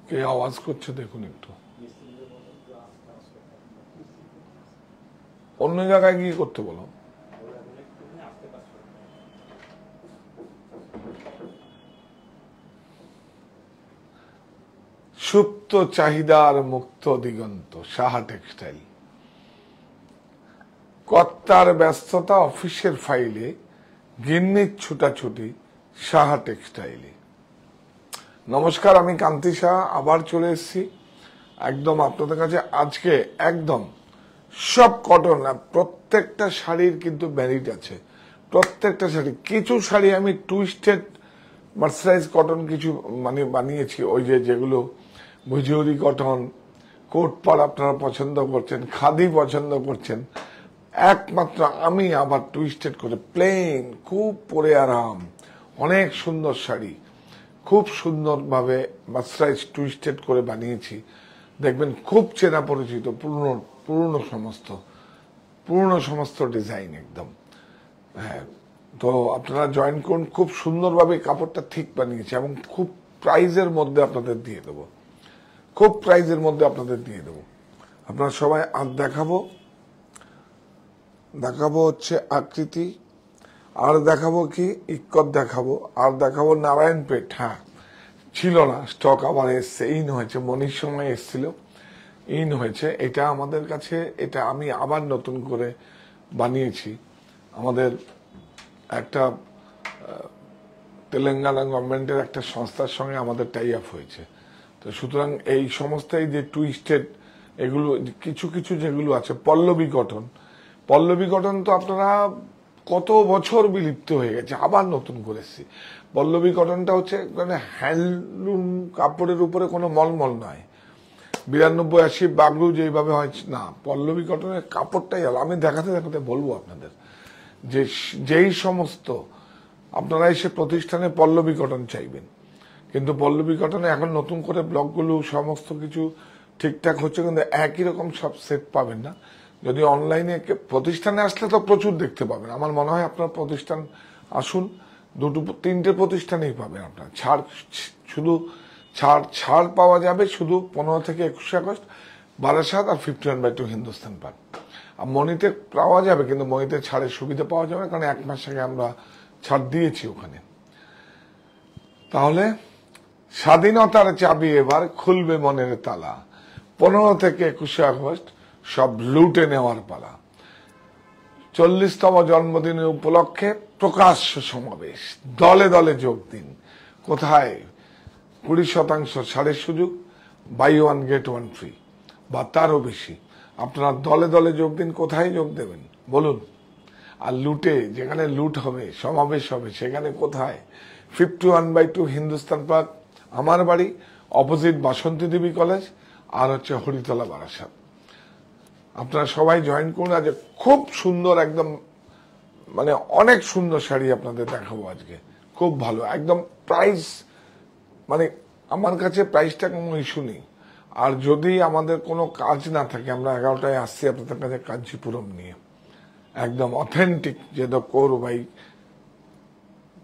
কে আওয়াজ করছে দেখুন একটু, অন্য জায়গায় গিয়ে করতে বলো। সুপ্ত চাহিদার মুক্ত দিগন্ত, সাহা টেক্সটাইল। কর্তার ব্যস্ততা অফিসের ফাইলে, গিন্নির ছুটাছুটি সাহা টেক্সটাইলে। নমস্কার, আমি কান্তি সাহা আবার চলে এসেছি একদম আপনাদের কাছে। আজকে একদম সব কটন, প্রত্যেকটা শাড়ির কিন্তু মেরিট আছে, প্রত্যেকটা শাড়ি। কিছু শাড়ি আমি টুইস্টেড মার্সারাইজ কটন কিছু বানিয়েছি, ওই যেগুলো ভুজুরি কটন, কোট পাড় আপনারা পছন্দ করছেন, খাদি পছন্দ করছেন। একমাত্র আমি আবার টুইস্টেড করে প্লেন, খুব পরে আরাম, অনেক সুন্দর শাড়ি খুব সুন্দরভাবে মার্সারাইজ টুইস্টেড করে বানিয়েছি। দেখবেন খুব চেনা পরিচিত, পুরনো সমস্ত ডিজাইন একদম। হ্যাঁ, তো আপনারা জয়েন করুন। খুব সুন্দরভাবে কাপড়টা ঠিক বানিয়েছি এবং খুব প্রাইজের মধ্যে আপনাদের দিয়ে দেবো, খুব প্রাইজের মধ্যে আপনাদের দিয়ে দেবো। আপনারা সবাই আর দেখাবো হচ্ছে আকৃতি, আর দেখাবো কি ইক্কত দেখাবো, আর দেখাবো নারায়ণপেট। হ্যাঁ, ছিল না, স্টক আবার এসছে, ইন হয়েছে, মনির সময় এসছিল, ইন হয়েছে। এটা আমাদের কাছে, এটা আমি আবার নতুন করে বানিয়েছি। আমাদের একটা তেলেঙ্গানা গভর্নমেন্টের একটা সংস্থার সঙ্গে আমাদের টাই আপ হয়েছে। তো সুতরাং এই সমস্ত যে টুইস্টেড এগুলো কিছু কিছু যেগুলো আছে, পল্লবী কটন তো আপনারা কত বছর বিলুপ্ত হয়ে গেছে, আবার নতুন করে এসেছি। পল্লবী কটনটা হচ্ছে মানে হ্যান্ডলুম কাপড়ের উপরে কোনো মলমল নয়, 92-80 বাগলু যেভাবে হয় না, পল্লবী কটনের কাপড়টাই আলাদা। আমি দেখাতে দেখাতে বলবো আপনাদের যে যেই সমস্ত আপনারা এসে প্রতিষ্ঠানে পল্লবী কটন চাইবেন, কিন্তু পল্লবী কটনে এখন নতুন করে ব্লকগুলো সমস্ত কিছু ঠিকঠাক হচ্ছে, কিন্তু একই রকম সব সেট পাবেন না। যদি অনলাইনে প্রতিষ্ঠানে আসলে তো প্রচুর দেখতে পাবেন। আমার মনে হয় আপনার প্রতিষ্ঠান আসুন, 2-3টে প্রতিষ্ঠানেই পাবেন আপনার ছাড়। শুধু ছাড় পাওয়া যাবে শুধু 15 থেকে 21 আগস্ট বারাসাত আর 51/2 হিন্দুস্তান পার্ক। আর মনিতে পাওয়া যাবে, কিন্তু মনিতে ছাড়ের সুবিধা পাওয়া যাবে, কারণ 1 মাস আগে আমরা ছাড় দিয়েছি ওখানে। তাহলে স্বাধীনতার চাবি এবার খুলবে মনের তালা, 15 থেকে 21 আগস্ট সব লুটে নেওয়ার পালা। 40তম জন্মদিনের উপলক্ষে প্রকাশ্য সমাবেশ, দলে দলে যোগ দিন। কোথায়? 20% ছাড়ের সুযোগ, বাই 1 গেট 1 ফ্রি বা তারও বেশি। আপনারা দলে দলে যোগ দিন। কোথায় যোগ দেবেন বলুন? আর লুটে, যেখানে লুট হবে, সমাবেশ হবে, সেখানে কোথায়? 51/2 হিন্দুস্তান পার্ক, আমার বাড়ি, অপোজিট বাসন্তী দেবী কলেজ, আর হচ্ছে হরিতলা বারাসাত। আপনারা সবাই জয়েন করুন। আজ খুব সুন্দর, একদম মানে অনেক সুন্দর শাড়ি আপনাদের দেখাবো আজকে, খুব ভালো একদম। প্রাইস মানে আমার কাছে প্রাইসটা কোনো ইস্যু নেই। আর যদি আমাদের কোনো কাজ না থাকে, আমরা 11টায় আসছি আপনাদের কাছে কাঞ্চিপুরম নিয়ে, একদম অথেন্টিক, যে দ্য কোর বাই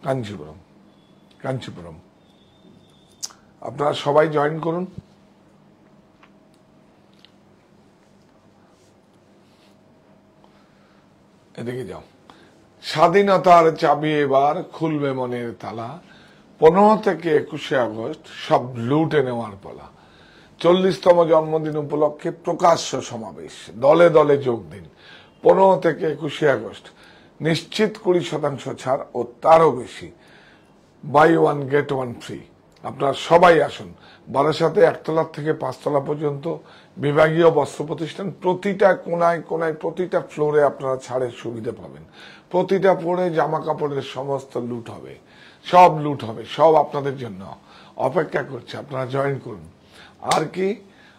কাঞ্চিপুরম। আপনারা সবাই জয়েন করুন। এদিকে যাও। স্বাধীনতার চাবি এবার খুলবে মনের তালা, 15 থেকে 21 আগস্ট সব লুটে নেওয়ার পালা। 40তম জন্মদিন উপলক্ষে প্রকাশ্য সমাবেশ, দলে দলে যোগ দিন। 15 থেকে 21 আগস্ট নিশ্চিত 20% ছাড় ও তারও বেশি, বাই 1 গেট 1 ফ্রি। আপনারা সবাই আসুন। বারাসাতে 1তলা থেকে 5তলা পর্যন্ত বিভাগীয় বস্ত্র প্রতিষ্ঠান, প্রতিটা কোনায় কোনায়, প্রতিটা ফ্লোরে আপনারা ছাড়ের সুবিধা পাবেন। প্রতিটা ফ্লোরে জামা কাপড়ের সমস্ত লুট হবে, সব লুট হবে, সব আপনাদের জন্য অপেক্ষা করছে। আপনারা জয়েন করুন। আর কি?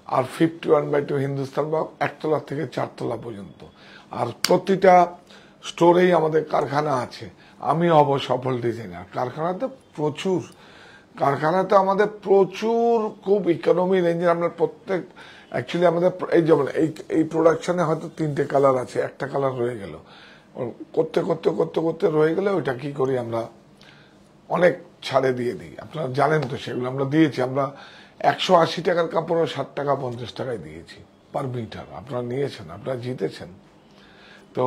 আর 51/2 হিন্দুস্তান পার্ক, 1তলা থেকে 4তলা পর্যন্ত। আর প্রতিটা স্টোরেই আমাদের কারখানা আছে। আমি হব সফল ডিজাইনার। কারখানাতে আমাদের প্রচুর, খুব ইকোনমি রেঞ্জের আমরা প্রত্যেক, অ্যাকচুয়ালি আমাদের এই যেমন এই প্রোডাকশনে হয়তো 3টে কালার আছে, একটা কালার রয়ে গেল, করতে করতে করতে করতে রয়ে গেলে ওইটা কি করি আমরা অনেক ছাড়ে দিয়ে দিই। আপনারা জানেন তো, সেগুলো আমরা দিয়েছি। আমরা 180 টাকার কাপড়ও 60 টাকা 50 টাকায় দিয়েছি পার মিটার। আপনারা নিয়েছেন, আপনারা জিতেছেন। তো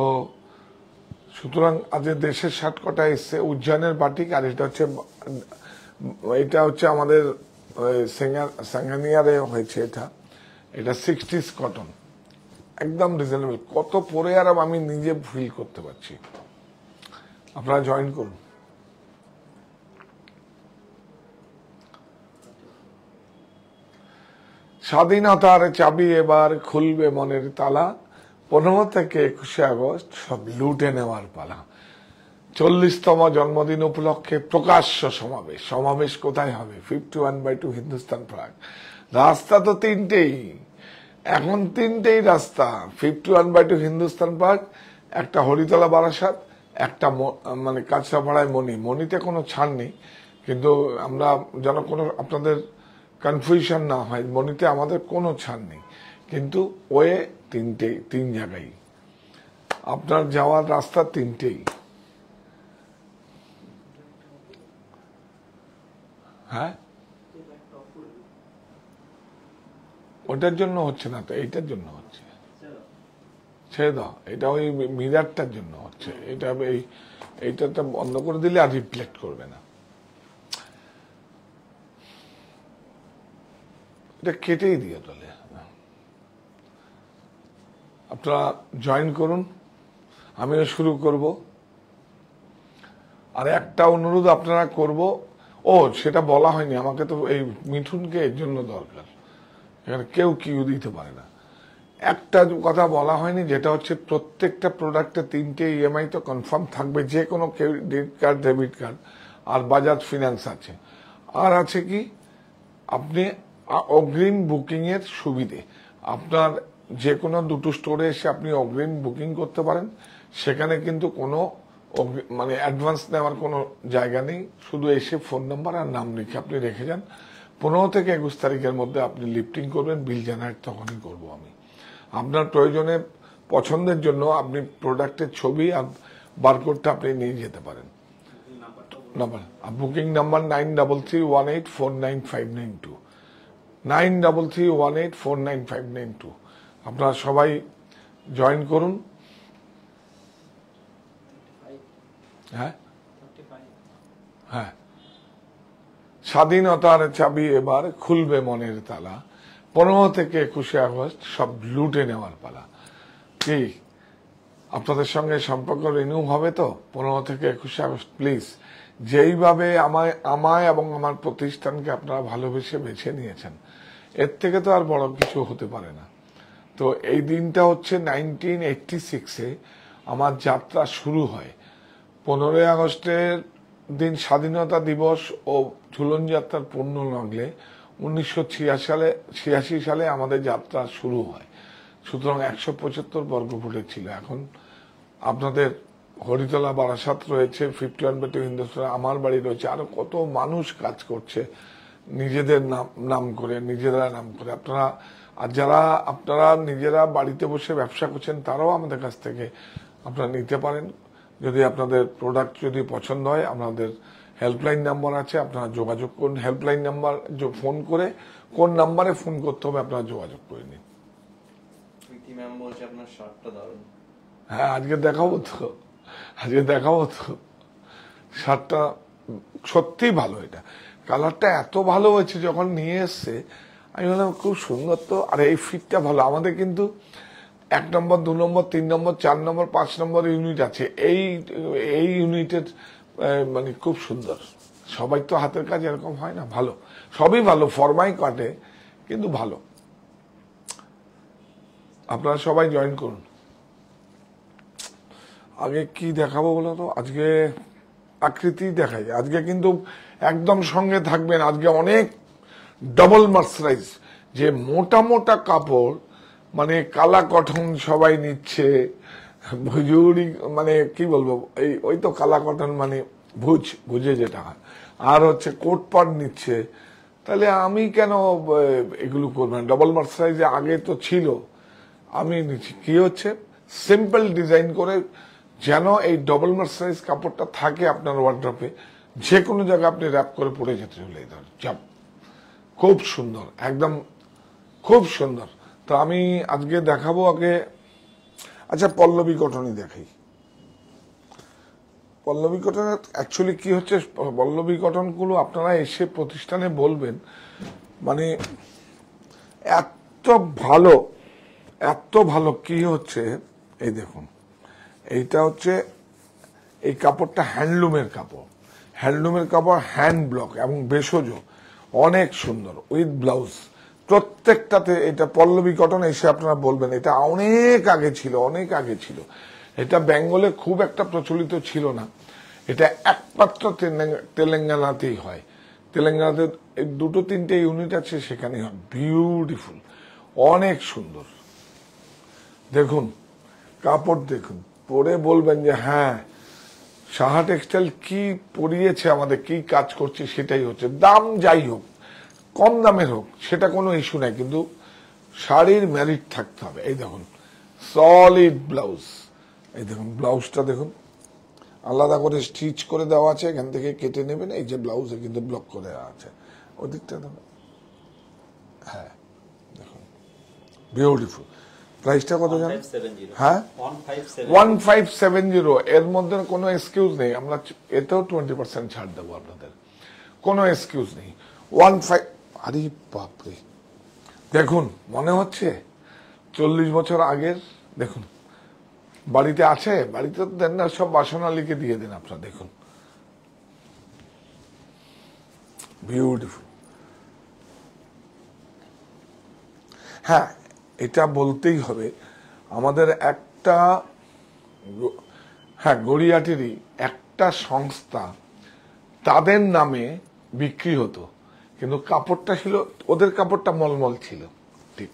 সুতরাং আজ দেশের 60 কটা এসছে উজ্জয়নের বাটিক, আর এটা হচ্ছে আমাদের সাঙ্গানিয়ারে হয়েছে। এটা 60s কটন, একদম রিজনেবল। কত পরে আর আমি নিজে ফিল করতে পারছি। আপনারা জয়েন করুন। স্বাধীনতার চাবি এবার খুলবে মনের তালা, 15 থেকে 21 আগস্ট সব লুটে নেওয়ার পালা। 40তম জন্মদিন উপলক্ষে প্রকাশ্য সমাবেশ। সমাবেশ কোথায় হবে? 51/2 হিন্দুস্তান পার্ক। রাস্তা তো তিনটেই, এখন তিনটেই রাস্তা। 51/2 হিন্দুস্তান পার্ক, একটা হরিতলা বারাসাত, একটা মানে কাঁচরাপাড়ায় মনিতে কোনো ছাড় নেই, কিন্তু আমরা যেন কোনো আপনাদের কনফিউশন না হয়, মনিতে আমাদের কোনো ছাড় নেই, কিন্তু ওয়ে তিন জায়গায় আপনার যাওয়ার রাস্তা তিনটেই। হ্যাঁ, ওটার জন্য হচ্ছে না তো, এইটার জন্য হচ্ছে। ছেড়ে দাও, এটা ওই মিরারটার জন্য হচ্ছে। এইটা বন্ধ করে দিলে আর রিফ্লেক্ট করবে না। এটা কেটেই দিয়ে তাহলে। আপনারা জয়েন করুন, আমিও শুরু করব। আর একটা অনুরোধ আপনারা করব, সেটা বলা হয়নি আমাকে, তো এই মিঠুনকে এর জন্য দরকার, এখানে কেউ কিউ দিতে পারে না। একটা কথা বলা হয়নি, যেটা হচ্ছে প্রত্যেকটা প্রোডাক্টে 3টে ইএমআই তো কনফার্ম থাকবে, যে কোনো ক্রেডিট কার্ড, ডেবিট কার্ড, আর বাজাজ ফিনান্স আছে। আর আছে কি, আপনি অগ্রিম বুকিং এর সুবিধে, আপনার যে কোনো দুটো স্টোরে এসে আপনি অগ্রিম বুকিং করতে পারেন। সেখানে কিন্তু কোনো মানে অ্যাডভান্স নেওয়ার কোনো জায়গা নেই, শুধু এসে ফোন নাম্বার আর নাম লিখে আপনি রেখে যান। 15 থেকে 21 তারিখের মধ্যে আপনি লিফটিং করবেন, বিল জেনারেট তখনই করবো আমি। আপনার প্রয়োজনে পছন্দের জন্য আপনি প্রোডাক্টের ছবি আর বারকোডটা আপনি নিয়ে যেতে পারেন। Number booking number 9331849592, 9331849592। আপনারা সবাই জয়েন করুন। হ্যাঁ হ্যাঁ, স্বাধীনতার চাবি এবার খুলবে মনের তালা, 15 থেকে 21 আগস্ট সব লুটে নেওয়ার পালা। কি আপনাদের সঙ্গে সম্পর্ক রিনিউ হবে তো 15 থেকে 21 আগস্ট? প্লিজ, যেইভাবে আমায় এবং আমার প্রতিষ্ঠানকে আপনারা ভালোবেসে বেছে নিয়েছেন, এর থেকে তো আর বড় কিছু হতে পারে না। তো এই দিনটা হচ্ছে 1986-এ আমার যাত্রা শুরু হয়। 15 আগস্টের দিন স্বাধীনতা দিবস ও ঝুলন যাত্রার পূর্ণ লগ্নে 1986 সালে আমাদের যাত্রা শুরু হয়। সুতরাং 175 বর্গফুটের ছিল। এখন আপনাদের হরিতলা বারাসাত রয়েছে, 51/2 হিন্দুস্তান, আমার বাড়ি রয়েছে, আরো কত মানুষ কাজ করছে নিজেদের নাম করে, নিজেরা নাম করে। আপনারা নিজেরা বাড়িতে বসে ব্যবসা করছেন, তারাও আমাদের কাছ থেকে আপনারা নিতে পারেন। যদি আপনাদের প্রোডাক্ট যদি পছন্দ হয়, আমাদের হেল্পলাইন নাম্বার আছে, আপনারা যোগাযোগ করুন। হেল্পলাইন নাম্বার ফোন করে, কোন নাম্বারে ফোন করতে হবে আপনারা যোগাযোগ করে নিন। হ্যাঁ, আজকে দেখাবো তো শার্টটা সত্যি ভালো। এটা কালারটা এত ভালো হয়েছে, যখন নিয়ে এসছে আমি বললাম খুব সুন্দর তো। আর এই ফিটটা ভালো। আমাদের কিন্তু 1 নম্বর, 2 নম্বর, 3 নম্বর, 4 নম্বর, 5 নম্বর ইউনিট আছে। এই ইউনিটের মানে খুব সুন্দর। সবাই তো হাতের কাজ এরকম হয় না। ভালো, সবই ভালো, ফরমাই কাটে, কিন্তু ভালো। আপনারা সবাই জয়েন করুন। আগে কি দেখাবো বলো তো? আজকে আকৃতি দেখাই। আজকে কিন্তু একদম সঙ্গে থাকবেন। আজকে অনেক ডবল মার্সারাইজ, যে মোটা মোটা কাপড়, মানে কালা কটন সবাই নিচ্ছে, ভুজুরি, মানে কি বলবো, ওই তো কালা কটন, মানে ভুজে যেটা হয়, আর হচ্ছে কোট পাট নিচ্ছে। তাহলে আমি কেন এগুলো করবো না? ডবল মার্সারাইজে আগে তো ছিল, আমি নিচ্ছি। কি হচ্ছে, সিম্পল ডিজাইন করে, যেন এই ডবল মার্সারাইজ কাপড়টা থাকে আপনার ওয়ার্ড্রপে, যে কোনো জায়গায় আপনি র্যাপ করে পরে যেতে চলে চাপ, খুব সুন্দর, একদম খুব সুন্দর। তো আমি আজকে দেখাবো আগে, আচ্ছা পল্লবী কটনই দেখাই। পল্লবী কটনের অ্যাকচুয়ালি কি হচ্ছে, পল্লবী কটনগুলো আপনারা এসে প্রতিষ্ঠানে বলবেন, মানে এত ভালো, এত ভালো। কি হচ্ছে এই দেখুন, এইটা হচ্ছে, এই কাপড়টা হ্যান্ডলুমের কাপড়, হ্যান্ডলুমের কাপড়, হ্যান্ড ব্লক এবং ভেষজ, অনেক সুন্দর উইথ ব্লাউজ প্রত্যেকটাতে। এটা পল্লবী কটন এসে আপনারা বলবেন, এটা অনেক আগে ছিল, অনেক আগে ছিল। এটা বেঙ্গলে খুব একটা প্রচলিত ছিল না, এটা একমাত্র তেলেঙ্গানাতেই হয়। তেলেঙ্গানাতে দুটো তিনটে ইউনিট আছে, সেখানে হয়। বিউটিফুল, অনেক সুন্দর। দেখুন কাপড় দেখুন, পরে বলবেন যে হ্যাঁ সাহা টেক্সটাইল কি পরিয়েছে আমাদের, কি কাজ করছে। সেটাই হচ্ছে, দাম যাই হোক, কম দামের হোক, সেটা কোনো ইস্যু নাই, কিন্তু শাড়ির মেরিট থাকতে হবে। এই দেখুন সলিড ব্লাউজ, এই দেখুন ব্লাউজটা দেখুন, আলাদা করে স্টিচ করে দেওয়া আছে, এখান থেকে কেটে নেবেন। এই যে ব্লাউজে কিন্তু ব্লক করে দেওয়া আছে, ওদিকটা দেখুন। হ্যাঁ দেখুন বিউটিফুল। প্রাইসটা কত জানেন? হ্যাঁ 1570। এর মধ্যে কোনো এক্সকিউজ নেই, আমরা এতেও 20% ছাড় দেবো আপনাদের, কোনো এক্সকিউজ নেই। 15, আরে বাপরে, দেখুন মনে হচ্ছে 40 বছর আগের। দেখুন বাড়িতে আছে, বাড়িতে দেন না, সব বাসনালীকে দিয়ে দেন আপনারা। দেখুন বিউটিফুল। হ্যাঁ এটা বলতেই হবে, আমাদের একটা, হ্যাঁ গড়িয়াটিরই একটা সংস্থা, তাদের নামে বিক্রি হতো, কিন্তু কাপড়টা ছিল, ওদের কাপড়টা মলমল ছিল, ঠিক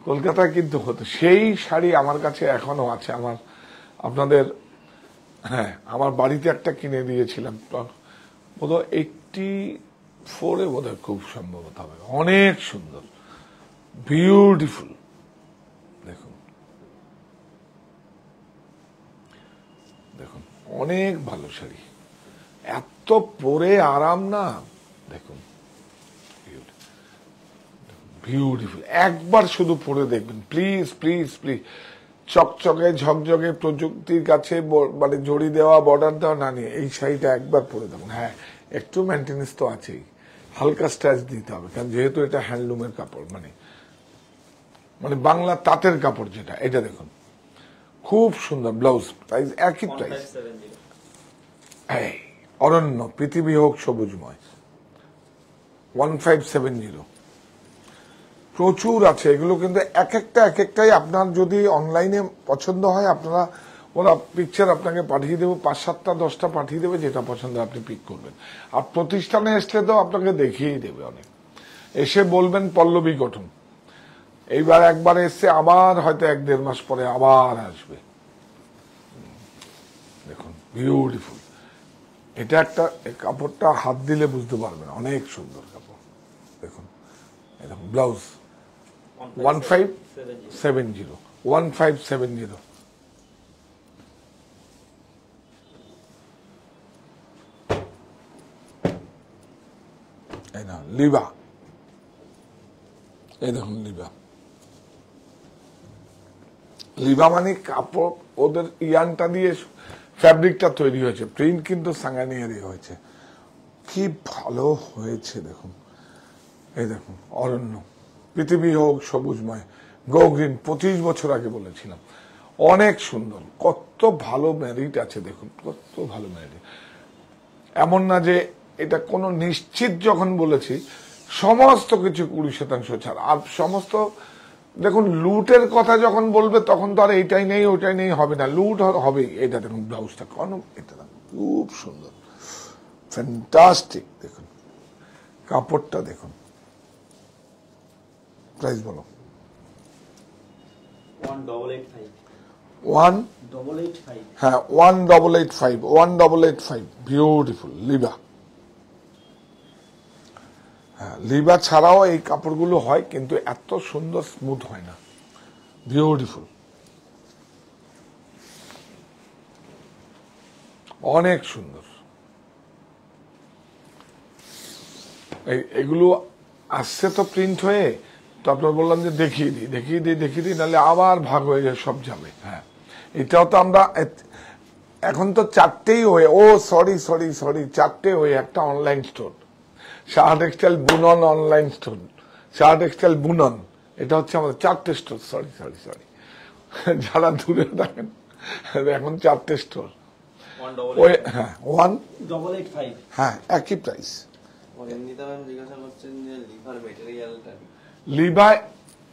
কলকাতায় কিন্তু হতো। সেই শাড়ি আমার কাছে এখনো আছে, আমার আপনাদের, হ্যাঁ আমার বাড়িতে একটা কিনে দিয়েছিলাম, বোধহয় 84-এ বোধহয়, খুব সম্ভবত হবে। অনেক সুন্দর, বিউটিফুল। দেখুন দেখুন অনেক ভালো শাড়ি, এত পরে আরাম না। দেখুন বিউটিফুল, একবার শুধু পরে দেখবেন প্লিজ প্লিজ প্লিজ। চকচকে ঝকঝকে প্রযুক্তির কাছে মানে জড়ি দেওয়া, বর্ডার দেওয়া না নিয়ে এই শাড়িটা একবার পরে দেখুন। হ্যাঁ একটু মেনটেন্স তো আছেই, হালকা স্ট্যাচ দিতে হবে, কারণ যেহেতু এটা হ্যান্ডলুমের কাপড়, মানে মানে বাংলা তাঁতের কাপড় যেটা, এটা দেখুন খুব সুন্দর। ব্লাউজ প্রাইস একই প্রাইস। এই অরণ্য, পৃথিবী হোক সবুজময়, 1570। প্রচুর আছে এগুলো, কিন্তু এক একটাই আপনার যদি অনলাইনে পছন্দ হয়, আপনারা ওরা পিকচার আপনাকে পাঠিয়ে দেবো, 5-7টা 10টা পাঠিয়ে দেবে, যেটা পছন্দ আপনি পিক করবেন। আর প্রতিষ্ঠানে আসলে তো আপনাকে দেখিয়েই দেবে অনেক, এসে বলবেন পল্লবী গঠন। এইবার একবার এসছে, আবার হয়তো 1-1.5 মাস পরে আবার আসবে। দেখুন বিউটিফুল, এটা একটা, কাপড়টা হাত দিলে বুঝতে পারবেন, অনেক সুন্দর কাপড়। দেখুন এরকম ব্লাউজ 1570, 1570। এই না লিবা, এই দেখুন লিবা। লিবা মানে কাপড়, ওদের ইয়ানটা দিয়ে ফ্যাব্রিকটা তৈরি হয়েছে, প্রিন্ট কিন্তু সাঙ্গানিয়ারই হয়েছে, কি ভালো হয়েছে দেখুন। এই দেখুন অরণ্য, পৃথিবী হোক সবুজময়, গো গ্রিন, 25 বছর আগে বলেছিলাম, অনেক সুন্দর। কত ভালো মেরিট আছে দেখুন, কত ভালো মেরিট। এমন না যে এটা কোনো নিশ্চিত, যখন বলেছি সমস্ত কিছু 20% ছাড়। আর সমস্ত দেখুন লুটের কথা যখন বলবে, তখন তো আর এইটাই নেই ওইটাই নেই হবে না, লুট হবেই। এটা দেখুন ব্লাউজটা, কোনো এটা খুব সুন্দর, ফ্যান্টাস্টিক। দেখুন কাপড়টা দেখুন, প্রাইস বলো। 1885 হ্যাঁ 1885 বিউটিফুল লিবা। হ্যাঁ লিবা ছাড়াও এই কাপড়গুলো হয়, কিন্তু এত সুন্দর স্মুথ হয় না। বিউটিফুল, অনেক সুন্দর। এগুলো আসছে তো প্রিন্ট হয়ে, তারপর বললাম যে দেখিয়ে দিই নাহলে আবার ভাগ হয়ে যায়, সব যাবে। হ্যাঁ, এটাও তো আমরা এখন তো 4টেই হয়ে, সরি 4টে হয়ে একটা অনলাইন স্টোর, সাহা টেক্সটাইল বুনন অনলাইন স্টোর, সাহা টেক্সটাইল বুনন, এটা হচ্ছে আমাদের 4টে স্টোর। সরি যারা দূরে থাকেন, এখন 4টে স্টোর। ওই হ্যাঁ 1885 হ্যাঁ একই প্রাইস। জিজ্ঞাসা করছেন যে লিভার ম্যাটেরিয়ালটা লিভা,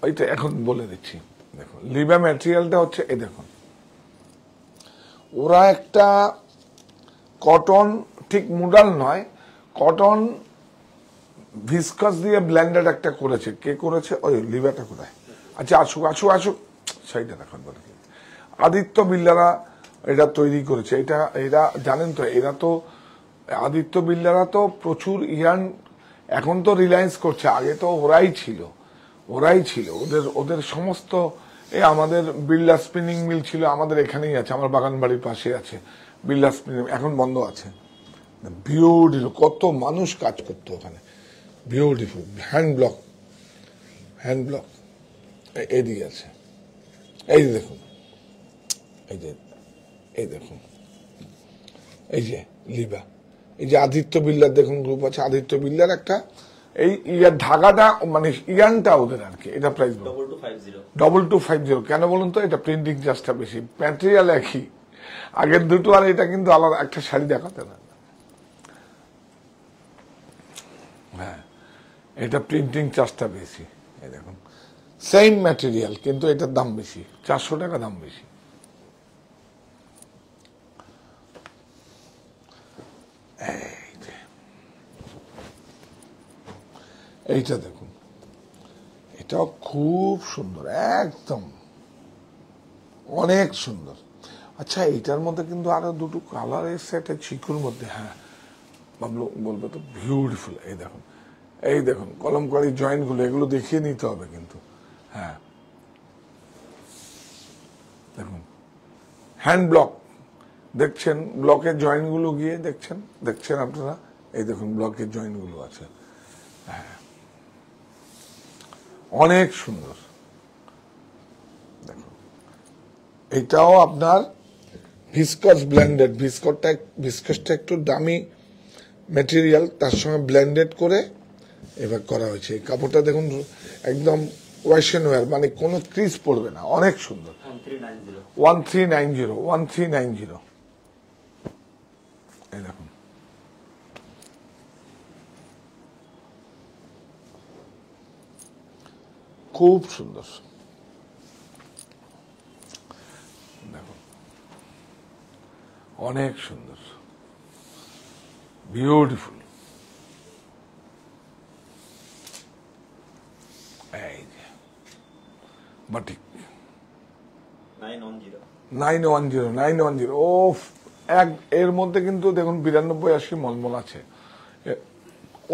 ওইটা এখন বলে দিচ্ছি। দেখুন লিভা ম্যাটেরিয়ালটা হচ্ছে এই দেখুন, ওরা একটা কটন, ঠিক মুডাল নয়, কটন ভিসকাস দিয়ে ব্লেন্ডেড একটা করেছে। কে করেছে? ওই লিভাটা কোথায়? আচ্ছা আসুক সেইটা দেখান বলে। আদিত্য বিল্লারা এটা তৈরি করেছে। এরা জানেন তো, এরা তো আদিত্য বিল্লারা তো প্রচুর ইয়ার্ন, এখন তো রিলায়েন্স করছে, আগে তো ওরাই ছিল। ওদের সমস্ত আমাদের বিল্লা স্পিনিং মিল ছিল, আমাদের এখানেই আছে, আমার বাগান বাড়ির পাশে আছে বিল্লা স্পিনিং, এখন বন্ধ আছে। বিউটিফুল, কত মানুষ কাজ করতো ওখানে, বিউটিফুল হ্যান্ড ব্লক এদিকে আছে। এই যে দেখুন, এই দেখুন, এই যে লিভা, এই যে আদিত্য বিল্লার দেখুন গ্রুপ আছে, আদিত্য বিল্লার একটা এই ইয়ার ধাগাটা মানে ইয়ানটা ওদের আর কি। এটা প্রাইস 2250। কেন বলুন তো? এটা প্রিন্টিং চার্জটা বেশি, ম্যাটেরিয়াল একই, আগের দুটো আর এটা কিন্তু আলাদা। একটা শাড়ি দেখাতে না, হ্যাঁ এটা প্রিন্টিং চার্জটা বেশি। এই দেখুন সেম ম্যাটেরিয়াল, কিন্তু এটার দাম বেশি, 400 টাকা দাম বেশি। এইটা দেখুন, এটাও খুব সুন্দর, একদম অনেক সুন্দর। আচ্ছা এইটার মধ্যে কিন্তু আরো দুটো কালার এসছে, একটা চিকুর মধ্যে। হ্যাঁ ভাবলো বলবে তো বিউটিফুল। এই দেখুন কলমকারী জয়েন্ট গুলো, এগুলো দেখিয়ে নিতে হবে কিন্তু। হ্যাঁ দেখুন হ্যান্ড ব্লক দেখছেন, ব্লকের জয়েন্ট গুলো গিয়ে দেখছেন আপনারা, এই দেখুন ব্লকের জয়েন্ট গুলো আছে। হ্যাঁ অনেক সুন্দর। দেখুন এটাও আপনার ভিসকস ব্লেন্ডেড, ভিসকসটা একটু দামি ম্যাটেরিয়াল, তার সঙ্গে ব্লেন্ডেড করে এবার করা হয়েছে। এই কাপড়টা দেখুন একদম ওয়াশ এন্ড ওয়্যার, মানে কোনো ক্রিজ পড়বে না, অনেক সুন্দর। 1390। এই দেখুন খুব সুন্দর, দেখুন অনেক সুন্দর, বিউটিফুল। এই যে বাটিক 910। ও এর মধ্যে কিন্তু দেখুন 92-80 মলমল আছে।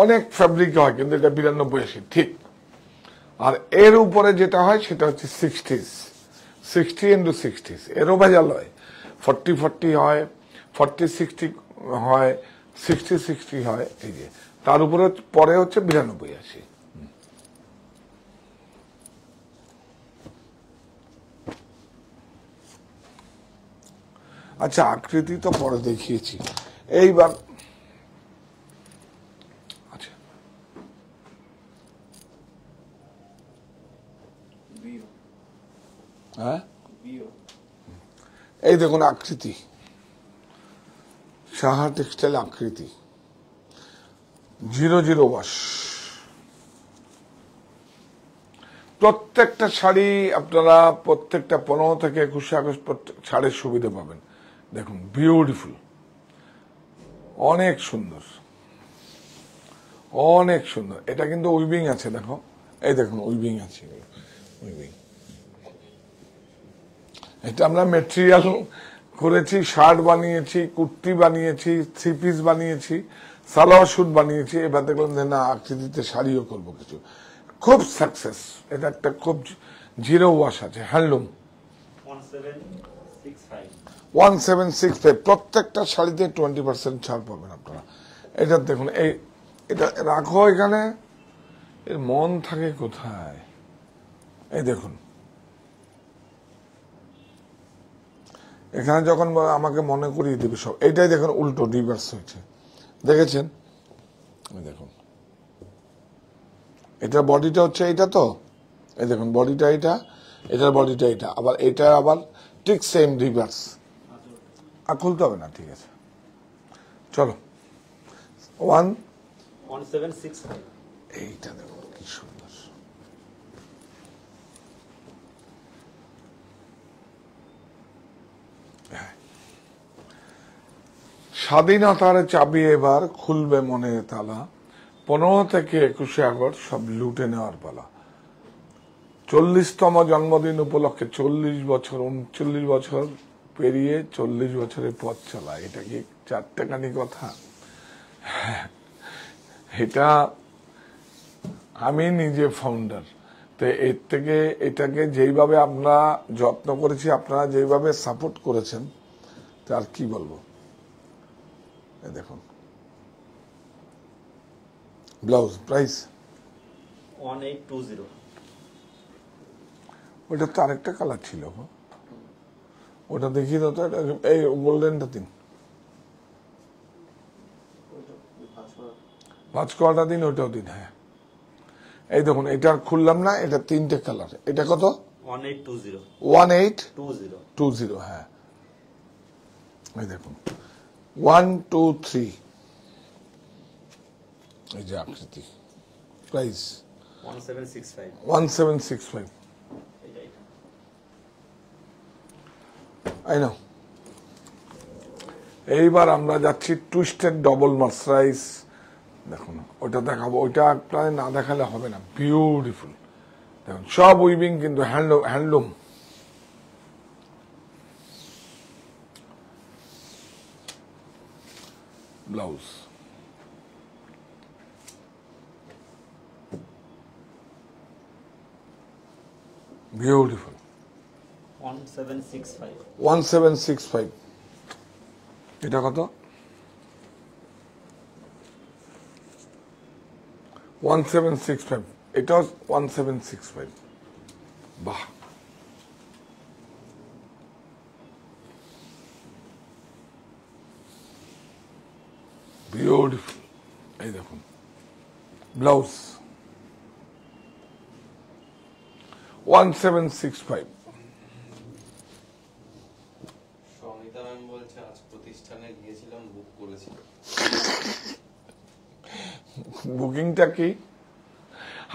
অনেক ফ্যাব্রিক হয় কিন্তু এটা 92-80 ঠিক। আর এর উপরে যেটা হয় সেটা হচ্ছে 60 into 60, এরও ভেজাল হয়, 40 হয়, 40-60 হয়, 60 হয়। এই যে তার উপরে পরে হচ্ছে 92-80। আচ্ছা আকৃতি তো পরে দেখিয়েছি, এইবার আচ্ছা হ্যাঁ এই দেখুন আকৃতি, সাহা টেক্সটাইল আকৃতি 00 ওয়াশ। প্রত্যেকটা শাড়ি আপনারা প্রত্যেকটা 15 থেকে 21 আগস্ট ছাড়ের সুবিধা পাবেন। দেখুন বিউটিফুল, অনেক সুন্দর। এটা কিন্তু উইভিং আছে, দেখো এই দেখুন উইভিং আছে, এটা আমরা ম্যাটেরিয়াল করেছি, শার্ট বানিয়েছি, কুর্তি বানিয়েছি, 3 পিস বানিয়েছি, সালোয়ার স্যুট বানিয়েছি। এবার দেখলাম যে না আকৃতিতে শাড়িও করবো কিছু, খুব সাকসেস। এটা একটা খুব 0 ওয়াশ আছে, হ্যান্ডলুম 1765। প্রত্যেকটা শাড়িতে 20% ছাড় পাবেন আপনারা। এটা দেখুন, এটা রাখো এখানে, এর মন থাকে কোথায়? এই দেখুন, এখানে যখন আমাকে মনে করিয়ে দিবে সব, এইটাই দেখুন উল্টো রিভার্স হয়েছে, দেখেছেন? দেখুন, এটার বডিটা হচ্ছে এইটা, তো এই দেখুন বডিটা এইটা, এটার বডিটা এইটা, আবার এটা আবার ঠিক সেম রিভার্স। আর খুলতে হবে না, ঠিক আছে, চলো। 1765 এইটা দেখুন কি সুন্দর। স্বাধীনতার চাবি এবার খুলবে মনের তালা, 15 থেকে 21 আগস্ট সব লুটে নেওয়ার পালা। 40তম জন্মদিন উপলক্ষে 40 বছর, 39 বছর পেরিয়ে 40 বছরের পথ চলা, এটা কি চারটেখানি কথা? এটা আমি নিজে ফাউন্ডার, তো এর থেকে এটাকে যেইভাবে আমরা যত্ন করেছি, আপনারা যেইভাবে সাপোর্ট করেছেন, তার কি বলবো। দেখুন ব্লাউজ প্রাইস 1820 ওটা তো আরেকটা কালার ছিল, ওটা দেখিয়ে দাও তো, এই গোল্ডেনটা দিন, ভাঁজ করাটা দিন, ওইটাও দিন। হ্যাঁ, এই দেখুন, এটা খুললাম না, এটা 3টে কালার। এটা কত? 1820 1820। হ্যাঁ, এই দেখুন 1 2 3, এই যে আকৃতি। প্রাইস 1765 1765। I know. এইবার আমরা যাচ্ছি টুইস্টেড ডবল মার্সারাইজ। দেখুন ওটা দেখাবো, ওইটা প্রায় না দেখালে হবে না। বিউটিফুল দেখুন, সব উইভিং কিন্তু হ্যান্ডলুম। Blouse beautiful 1765 1765। এটা কত? 1765। এটাও 1765। বাহ, বিউটিফুল। এই দেখুন ব্লাউজ 1765। সঙ্গীতা ম্যাম বলছে আজ প্রতিষ্ঠানে গিয়েছিলাম, বুক করেছিল। বুকিংটা কি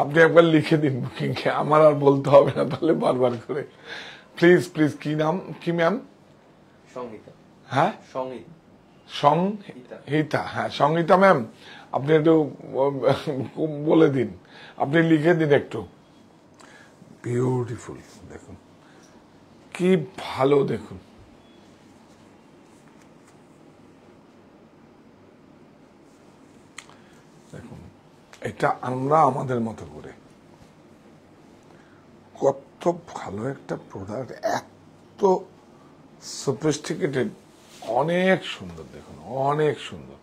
আপনি একবার লিখে দিন বুকিং কে, আমার আর বলতে হবে না তাহলে বারবার করে। প্লিজ প্লিজ, কি নাম কি ম্যাম? সঙ্গীতা। হ্যাঁ, সঙ্গীতা। সংহিতা। হ্যাঁ, সংহিতা ম্যাম, আপনি একটু বলে দিন, আপনি লিখে দিন একটু। বিউটিফুল দেখুন, কি ভালো দেখুন। দেখুন এটা আমরা আমাদের মতো করে, কত ভালো একটা প্রোডাক্ট, এত সফিস্টিকেটেড, অনেক সুন্দর দেখুন, অনেক সুন্দর।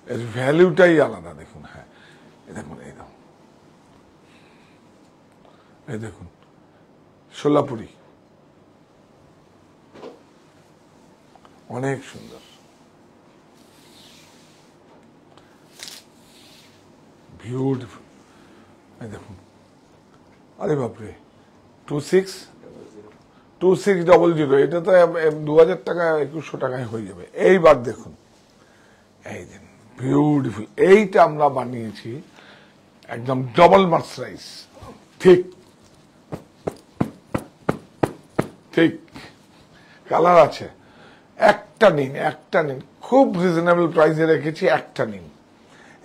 এর ভ্যালুটাই আলাদা দেখুন। হ্যাঁ, এই দেখুন, এই দেখুন, এই দেখুন সোলাপুরি, অনেক সুন্দর, বিউটিফুল। এই দেখুন, আরে বাপরে, 2600। এটা তো 2000 টাকা 2100 টাকায় হয়ে যাবে। এইবার দেখুন, এই যে বিউটিফুল, এইটা আমরা বানিয়েছি একদম ডবল মার্সারাইজ। ঠিক ঠিক কালার আছে, একটা নিন, একটা নিন, খুব রিজনেবল প্রাইসে রেখেছি, একটা নিন।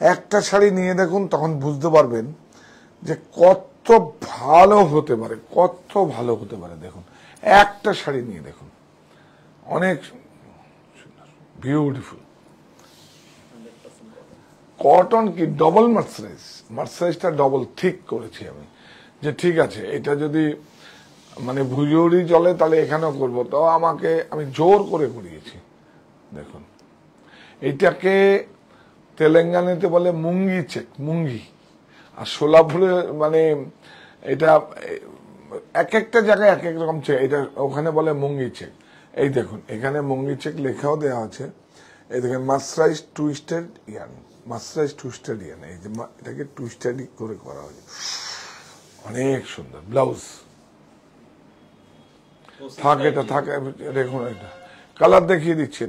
একটা শাড়ি নিয়ে দেখুন, তখন বুঝতে পারবেন যে কত ভালো হতে পারে, কত ভালো হতে পারে। দেখুন একটা শাড়ি নিয়ে দেখুন, অনেক বিউটিফুল কটন। কি ডবল মার্সারাইজ, মার্সারাইজটা ডবল ঠিক করেছি আমি, যে ঠিক আছে এটা যদি মানে ভুজুরি চলে তাহলে এখানেও করবো, তো আমি জোর করে করিয়েছি। দেখুন এইটাকে তেলেঙ্গানাতে বলে মুঙ্গি চেক, মুঙ্গি, আর সোলাপুরে মানে এটা এক একটা জায়গায় এক এক রকম চেক, এটা ওখানে বলে মুঙ্গি চেক। এই দেখুন এখানে মুঙ্গি চেক লেখাও দেওয়া আছে। এই দেখেন মার্সারাইজ টুইস্টেড ইয়ান, মার্সারাইজ টুইস্টেড ইয়ান, এই যে এটাকে টুইস্টেড করে করা হয়েছে, অনেক সুন্দর। ব্লাউজ থাক, এটা থাক, দেখুন এটা কালার দেখিয়ে দিচ্ছি,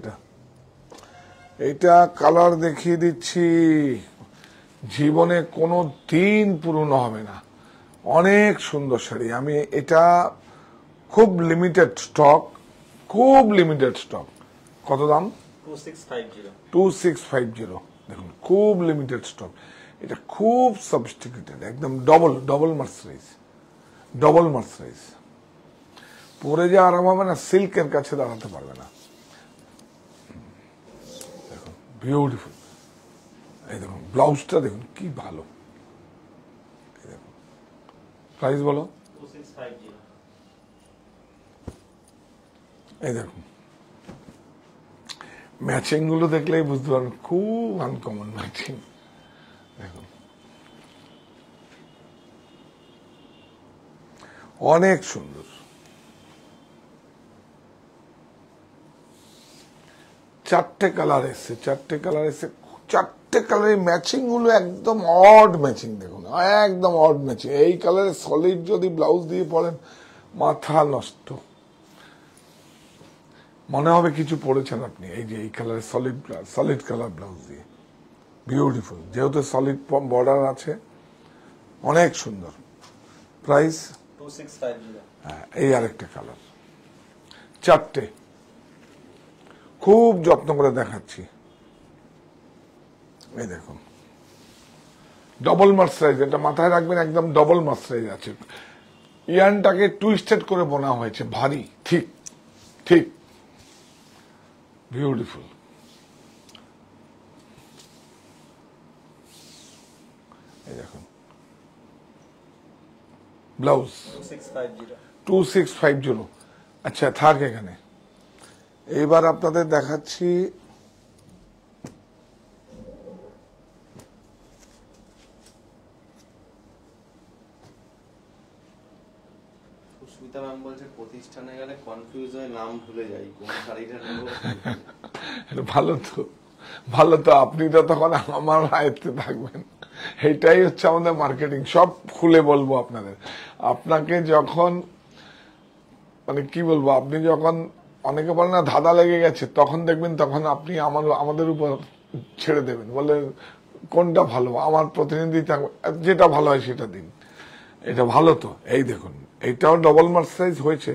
এটা কালার দেখিয়ে দিচ্ছি, জীবনে কোনো দিন পুরনো হবে না, অনেক সুন্দর শাড়ি। আমি এটা খুব লিমিটেড স্টক, খুব লিমিটেড স্টক। কত দাম? 2650 2650। দেখুন খুব লিমিটেড স্টক, এটা খুব সফিস্টিকেটেড, একদম ডবল মার্সারাইজ, ডবল মার্সারাইজ। পরে যে আরাম হবে না, সিল্কের কাছে দাঁড়াতে পারবে না। দেখুন বিউটিফুল, এই দেখুন ব্লাউজটা দেখুন কি ভালো। এই দেখুন প্রাইস বলো। 2650 এই দেখুন ম্যাচিং গুলো দেখলেই বুঝতে পারবেন, খুব আনকমন ম্যাচিং। দেখুন অনেক সুন্দর। চারটে কালার এসছে, চারটে কালারের ম্যাচিং গুলো একদম অড ম্যাচিং। দেখুন একদম অড ম্যাচিং। এই কালারের সলিড যদি ব্লাউজ দিয়ে পরেন মাথা নষ্ট, মনে হবে কিছু পরেছেন আপনি। এই যে এই কালারের সলিড কালার ব্লাউজ দিয়ে বিউটিফুল, যেহেতু সলিড বর্ডার আছে, অনেক সুন্দর। প্রাইস 2650 হ্যাঁ। এই আরেকটা কালার, চারটে, খুব যত্ন করে দেখাচ্ছি। এই দেখুন ডবল মার্সারাইজ, এটা মাথায় রাখবেন, একদম ডবল মার্সারাইজ আছে। ইয়ানটাকে টুইস্টেড করে বোনা হয়েছে, ভারী, ঠিক ঠিক বিউটিফুল। এই দেখুন ব্লাউজ 2650। আচ্ছা থাক এখানে। এবার আপনাদের দেখাচ্ছি সুস্মিতা ম্যাম বলছে প্রতিষ্ঠানে গেলে কনফিউজ হয়ে নাম ভুলে যাই, কোন শাড়িটা নেব। ভালো তো, ভালো তো, আপনি তো তখন আমার আয়ত্তে থাকবেন। এটাই হচ্ছে আমাদের মার্কেটিং, সব খুলে বলবো আপনাদের। আপনাকে যখন মানে কি বলবো, আপনি যখন অনেকে বলেন না ধাঁধা লেগে গেছে, তখন দেখবেন, তখন আপনি আমাদের উপর ছেড়ে দেবেন, বলে কোনটা ভালো, আমার প্রতিনিধি যেটা ভালো হয় সেটা দিন। এটা ভালো তো। এই দেখুন এইটাও ডবল মার্সারাইজ হয়েছে,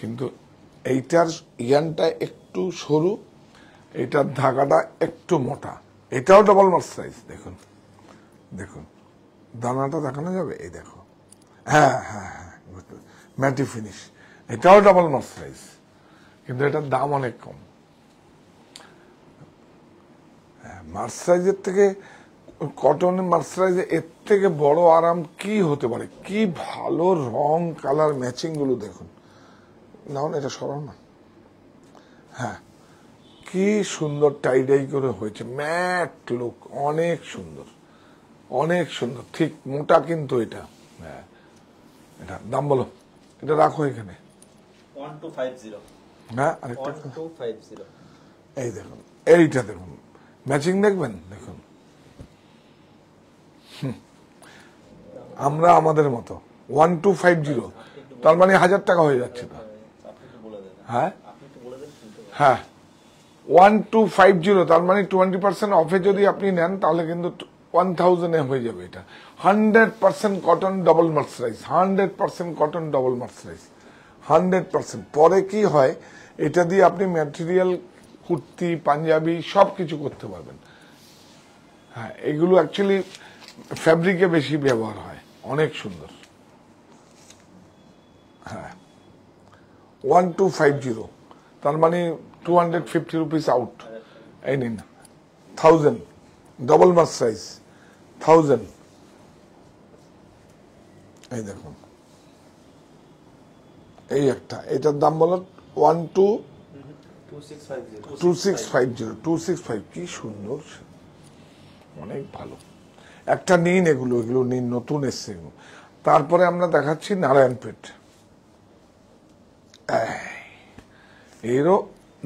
কিন্তু এইটার ইয়ানটা একটু সরু, এটার ধাগাটা একটু মোটা। এটাও ডবল মার্সারাইজ। দেখুন দেখুন দানাটা দেখানো যাবে, এই দেখো, হ্যাঁ হ্যাঁ হ্যাঁ, ম্যাটি ফিনিশ। এটাও ডবল মার্সারাইজ, কিন্তু এটার দাম অনেক কম। মার্সারাইজের থেকে, কটন মার্সারাইজে এর থেকে বড় আরাম কি হতে পারে? কি ভালো রং কালার ম্যাচিং গুলো দেখুন। না এটা সরাও না, হ্যাঁ কি সুন্দর টাইডাই করে হয়েছে, ম্যাট লুক, অনেক সুন্দর, অনেক সুন্দর। ঠিক মোটা কিন্তু এটা। হ্যাঁ এটা দাম বলো, এটা রাখো এখানে। 1250 হ্যাঁ আরেকটা, 1250 এই দেখুন, এইটা দেখুন ম্যাচিং, দেখবেন দেখুন। আমরা আমাদের মতো 1250, তার মানে 1000 টাকা হয়ে যাচ্ছে তো। আপনি একটু বলে দেন, হ্যাঁ আপনি একটু বলে দেন শুনতে পাবো। হ্যাঁ 1250, তার মানে 20% অফে যদি আপনি নেন তাহলে কিন্তু 1000 হয়ে যাবে। এটা 100% cotton double mercerise, 100% cotton double mercerise, 100%। পরে কি হয়, এটা দিয়ে আপনি ম্যাটেরিয়াল, কুর্তি, পাঞ্জাবি সবকিছু করতে পারবেন। হ্যাঁ এগুলো অ্যাকচুয়ালি ফ্যাব্রিকে বেশি ব্যবহার হয়, অনেক সুন্দর। হ্যাঁ 1250, তার মানে 250 রুপিস আউট। এই নিন 1000, ডবল মার্সারাইজ 1000। এই দেখুন এই একটা, এটার দাম বলো 2650। 2650, 265, কি সুন্দর, অনেক ভালো। একটা নিন, এগুলো এগুলো নিন, নতুন এসছে এগুলো। তারপরে আমরা দেখাচ্ছি নারায়ণপেট। এরও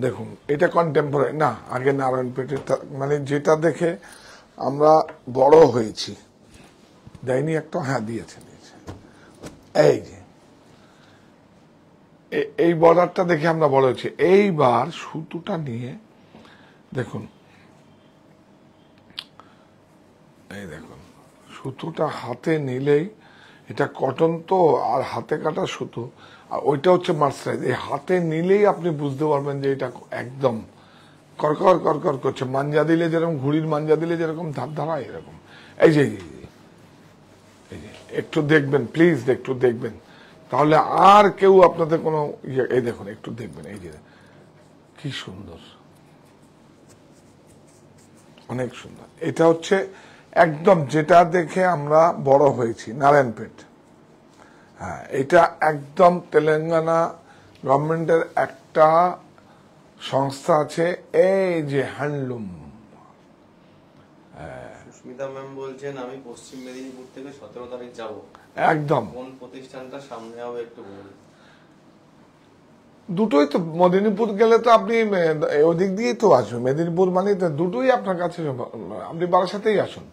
দেখুন, এটা কন্টেম্পোরারি না, আগে নারায়ণপেটের মানে যেটা দেখে আমরা বড় হয়েছি। দেয়নি একটা? হ্যাঁ দিয়েছে। এই যে এই বর্ডারটা দেখে আমরা বড় হয়েছি। এইবার সুতোটা নিয়ে দেখুন, এই দেখুন সুতোটা হাতে নিলেই, এটা কটন তো, আর হাতে কাটা সুতো, আর ওইটা হচ্ছে মার্সারাইজ। এই হাতে নিলেই আপনি বুঝতে পারবেন যে এটা একদম করকর করকর করছে। মাঞ্জা দিলে যেরকম, ঘুড়ির মাঞ্জা দিলে যেরকম ধার ধারা, এরকম। এই যে একটু দেখবেন প্লিজ, একটু দেখবেন, তাহলে আর কেউ আপনাদের কোনো এই দেখুন, একটু দেখবেন, এই যে কি সুন্দর, অনেক সুন্দর। এটা হচ্ছে একদম যেটা দেখে আমরা বড় হয়েছি, নারায়ণপেট। হ্যাঁ, এটা একদম তেলেঙ্গানা গভর্নমেন্টের একটা সংস্থা আছে, এই যে হ্যান্ডলুম। সুস্মিতা ম্যাম বলছেন আমি পশ্চিম মেদিনীপুর থেকে 17 তারিখ যাব, একদম কোন প্রতিষ্ঠানটা সামনে হবে একটু বলুন। দুটোই তো, মেদিনীপুর গেলে তো আপনি ওদিক দিয়েই তো আসবেন, মেদিনীপুর মানে তো দুটোই আপনার কাছে। আপনি বারাসাতেই আসুন,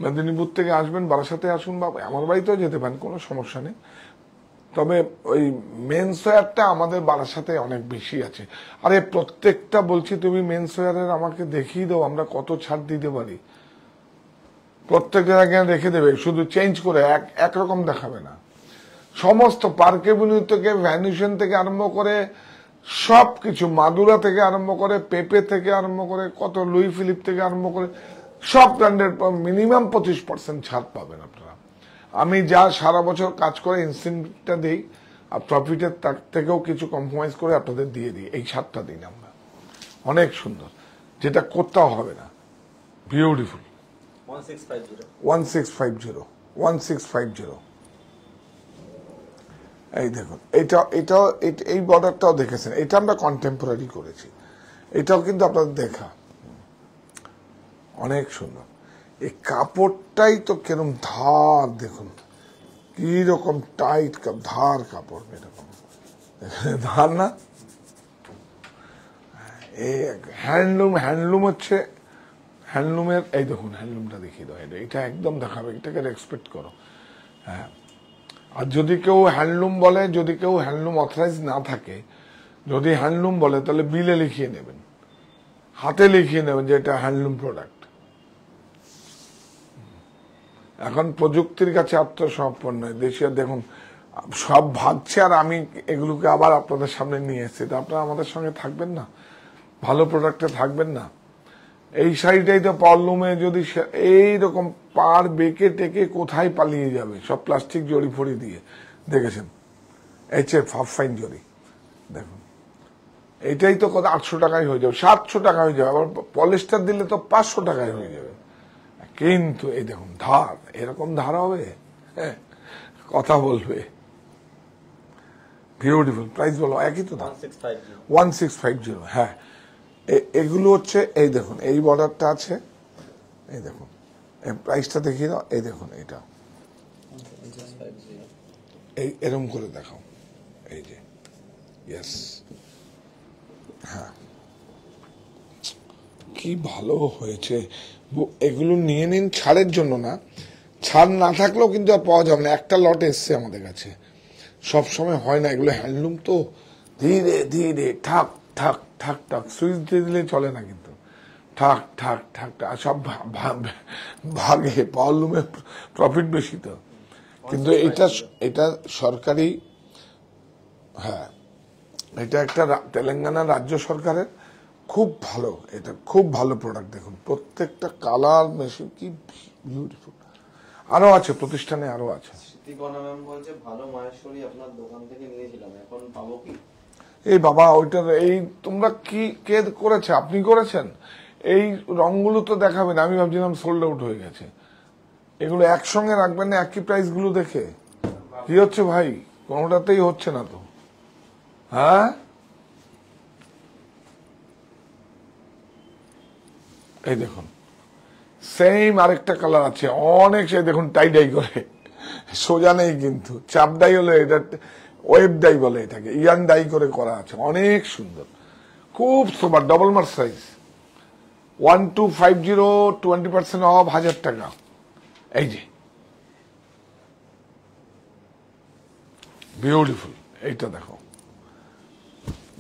মেদিনীপুর থেকে আসবেন বারাসাতে আসুন, বা আমার বাড়িতেও যেতে পারেন, কোনো সমস্যা নেই। তবে ওই মেন্স ওয়্যারটা আমাদের বারাসাতে অনেক বেশি আছে। আরে প্রত্যেকটা বলছি, তুমি মেন্স ওয়্যারের আমাকে দেখিয়ে দাও, আমরা কত ছাড় দিতে পারি। প্রত্যেকটা জায়গায় রেখে দেবে, শুধু চেঞ্জ করে একরকম দেখাবে না। সমস্ত পার্ক এভিনিউ থেকে, ভ্যানিশন থেকে আরম্ভ করে সবকিছু, মাদুরা থেকে আরম্ভ করে, পেপে থেকে আরম্ভ করে, কত লুই ফিলিপ থেকে আরম্ভ করে সব ব্র্যান্ডের মিনিমাম 25% ছাড় পাবেন আপনারা। আমি যা সারা বছর কাজ করে ইনসেন্টিভটা দিই, আর প্রফিটের তার থেকেও কিছু কম্প্রোমাইজ করে আপনাদের দিয়ে দিই। এই ছাড়টা দিন আমরা, অনেক সুন্দর, যেটা করতেও হবে না। বিউটিফুল। 1650 1650 1650। এই দেখুন, এটাও এই বর্ডারটাও দেখেছেন, এটা আমরা কন্টেম্পোরারি করেছি। এটাও কিন্তু আপনাদের দেখা অনেক সুন্দর। এই কাপড়টাই তো কিরকম ধার, দেখুন কি রকম টাইট ধার কাপড়, এরকম ধার না। এই হ্যান্ডলুম হচ্ছে হ্যান্ডলুমের, এই দেখুন হ্যান্ডলুমটা দেখিয়ে দাও, এটা একদম দেখাবে, এটাকে রেসপেক্ট করো। হ্যাঁ, আর যদি কেউ হ্যান্ডলুম বলে, যদি কেউ হ্যান্ডলুম অথরাইজ না থাকে, যদি হ্যান্ডলুম বলে, তাহলে বিলে লিখিয়ে নেবেন, হাতে লিখিয়ে নেবেন যে এটা হ্যান্ডলুম প্রোডাক্ট। এখন প্রযুক্তির কাছে আত্মসমর্পণ নয়, দেশীয় দেখুন সব ভাগছে, আর আমি এগুলোকে আবার আপনাদের সামনে নিয়ে এসেছি। তো আপনারা আমাদের সঙ্গে থাকবেন না, ভালো প্রোডাক্টে থাকবেন না। এই সাইডটাই তো পাওয়ারলুমে যদি এইরকম পার বেঁকে টেকে কোথায় পালিয়ে যাবে, সব প্লাস্টিক জড়ি ফড়ি দিয়ে, দেখেছেন হাফ ফাইন জড়ি। দেখুন এটাই তো কত 800 টাকায় হয়ে যাবে, 700 টাকা হয়ে যাবে, আবার পলিস্টার দিলে তো 500 টাকায় হয়ে যাবে। কিন্তু এই দেখুন ধার, এরকম ধার হবে, হ্যাঁ কথা বলবে। বিউটিফুল। প্রাইস বলো, একই তো দাম, 1650। হ্যাঁ, এগুলো হচ্ছে, এই দেখুন এই বর্ডারটা আছে, এই দেখুন প্রাইসটা দেখিয়ে দাও, এই দেখুন এটা, এই এরকম করে দেখাও, এই যে ইয়েস। হ্যাঁ, কি ভালো হয়েছে। এগুলো নিয়ে নিন, ছাড়ের জন্য না, ছাড় না থাকলেও কিন্তু আর পাওয়া যাবে না। একটা লট এসছে আমাদের কাছে, সব সময় হয় না, এগুলো হ্যান্ডলুম তো, ধীরে ধীরে ঠাক ঠাক ঠাক ঠাক, সুইচ দিয়ে দিলে চলে না, কিন্তু ঠাক ঠাক ঠাক ঠাক সব ভাগে। পাওয়ারলুমে প্রফিট বেশি তো, কিন্তু এটা সরকারি। হ্যাঁ, এটা একটা তেলেঙ্গানা রাজ্য সরকারের খুব ভালো, এটা খুব ভালো প্রোডাক্ট। দেখুন প্রত্যেকটা কালার মেশিন কি বিউটিফুল। আরো আছে প্রতিষ্ঠানে, আরো আছে। স্মৃতিকণা ম্যাম বলছে ভালো মাহেশ্বরী আপনার দোকান থেকে নিয়েছিলাম, এখন পাবো কি? এই বাবা, ওইটার এই তোমরা কি কে করেছে? আপনি করেছেন? এই রংগুলো তো দেখাবেন, আমি ভাবছিলাম সোল্ড আউট হয়ে গেছে। এগুলো একসঙ্গে রাখবেন না, একই প্রাইস গুলো দেখে? কি হচ্ছে ভাই, কোনোটাতেই হচ্ছে না তো। হ্যাঁ, এই দেখুন সেম আরেকটা কালার আছে, অনেক, সে দেখুন টাই ডাই করে, সোজা নেই কিন্তু, চাপ ডাই হলে এটা ওয়েব ডাই বলে এটাকে, ইয়ান ডাই করে করা আছে, অনেক সুন্দর, খুব সুপার, ডবল মার সাইজ, 1250, 20% অফ, 1000 টাকা। এই যে বিউটিফুল, এইটা দেখো,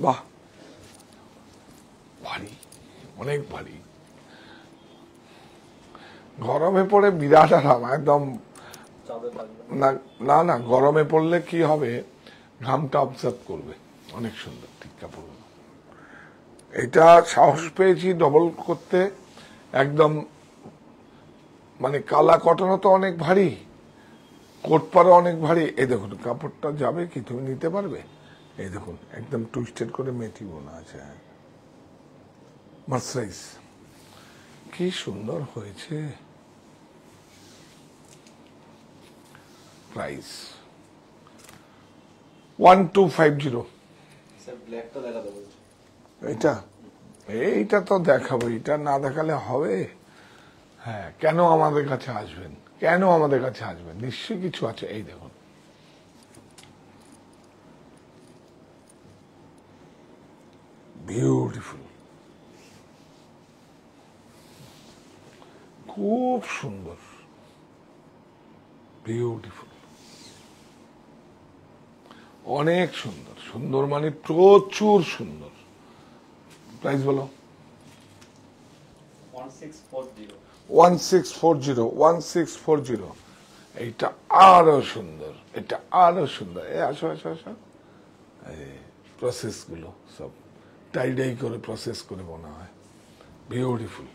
বাহ, ভারী, অনেক ভারী, গরমে পড়ে বিরাট আরাম একদম। চাঁদে থাকবে। না না, গরমে পড়লে কি হবে, ঘামটা অবজার্ভ করবে, অনেক সুন্দর, ঠিক কাপড়। এটা সাহস পেয়েছি ডবল করতে, একদম মানে কালা কটনও তো অনেক ভারী, কোট পাড়া অনেক ভারী। এই দেখুন কাপড়টা যাবে কি, তুমি নিতে পারবে? এই দেখুন একদম টুইস্টেড করে মেথি বোনা আছে, মার্সারাইজ, কি সুন্দর হয়েছে। প্রাইস 1250। স্যার ব্ল্যাকটা দেখাতে বলছি। এইটা তো দেখাবো, এটা না দেখালে হবে? হ্যাঁ, কেন আমাদের কাছে আসবেন, কেন আমাদের কাছে আসবেন, নিশ্চয়ই কিছু আছে। এই দেখুন, বিউটিফুল, খুব সুন্দর, বিউটিফুল, অনেক সুন্দর, সুন্দর মানে প্রচুর সুন্দর। প্রাইস বলো? 1640। 1640। এইটা আরো সুন্দর, এটা আরো সুন্দর। আসো আসো আসো, প্রসেস গুলো সব টাইডাই করে প্রসেস করে বোনা হয়, বিউটিফুল।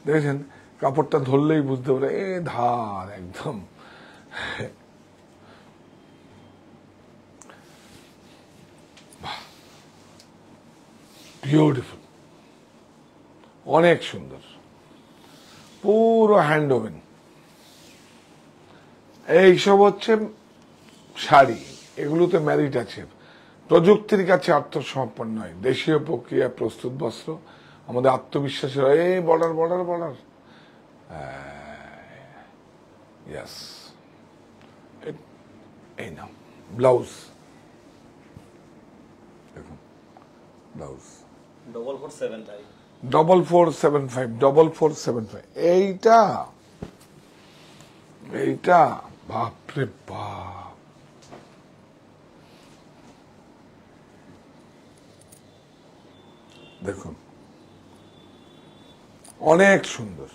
দেখেছেন কাপড়টা ধরলেই বুঝতে পারে, ধার একদম। বিউটিফুল, অনেক সুন্দর, পুরো হ্যান্ড ওভেন। এইসব হচ্ছে শাড়ি, এগুলোতে ম্যারিট আছে, প্রযুক্তির কাছে আত্মসমর্পণ নয়, দেশীয় প্রক্রিয়া প্রস্তুত বস্ত্র, আমাদের আত্মবিশ্বাসের, এই বর্ডার বর্ডার বর্ডার, ইয়েস। এই নাও ব্লাউজ, দেখুন ব্লাউজ 4475। 4475, 4475। এইটা এইটা বাপরে বাপ, দেখুন অনেক সুন্দর,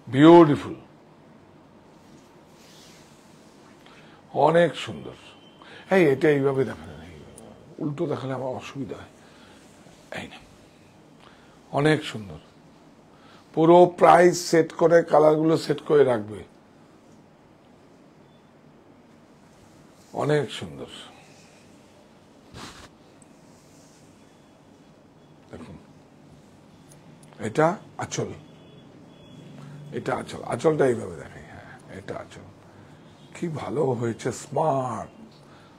বিউটিফুল, অনেক সুন্দর। এই এটা এইভাবে দেখানো, উল্টো দেখালে আমার অসুবিধা হয়। এই না, অনেক সুন্দর, পুরো প্রাইস সেট করে, কালারগুলো সেট করে রাখবে, অনেক সুন্দর। দেখুন এটা আঁচল, এটা আঁচল, আঁচলটা এইভাবে দেখাই, হ্যাঁ এটা আঁচল, কি ভালো হয়েছে, স্মার্ট।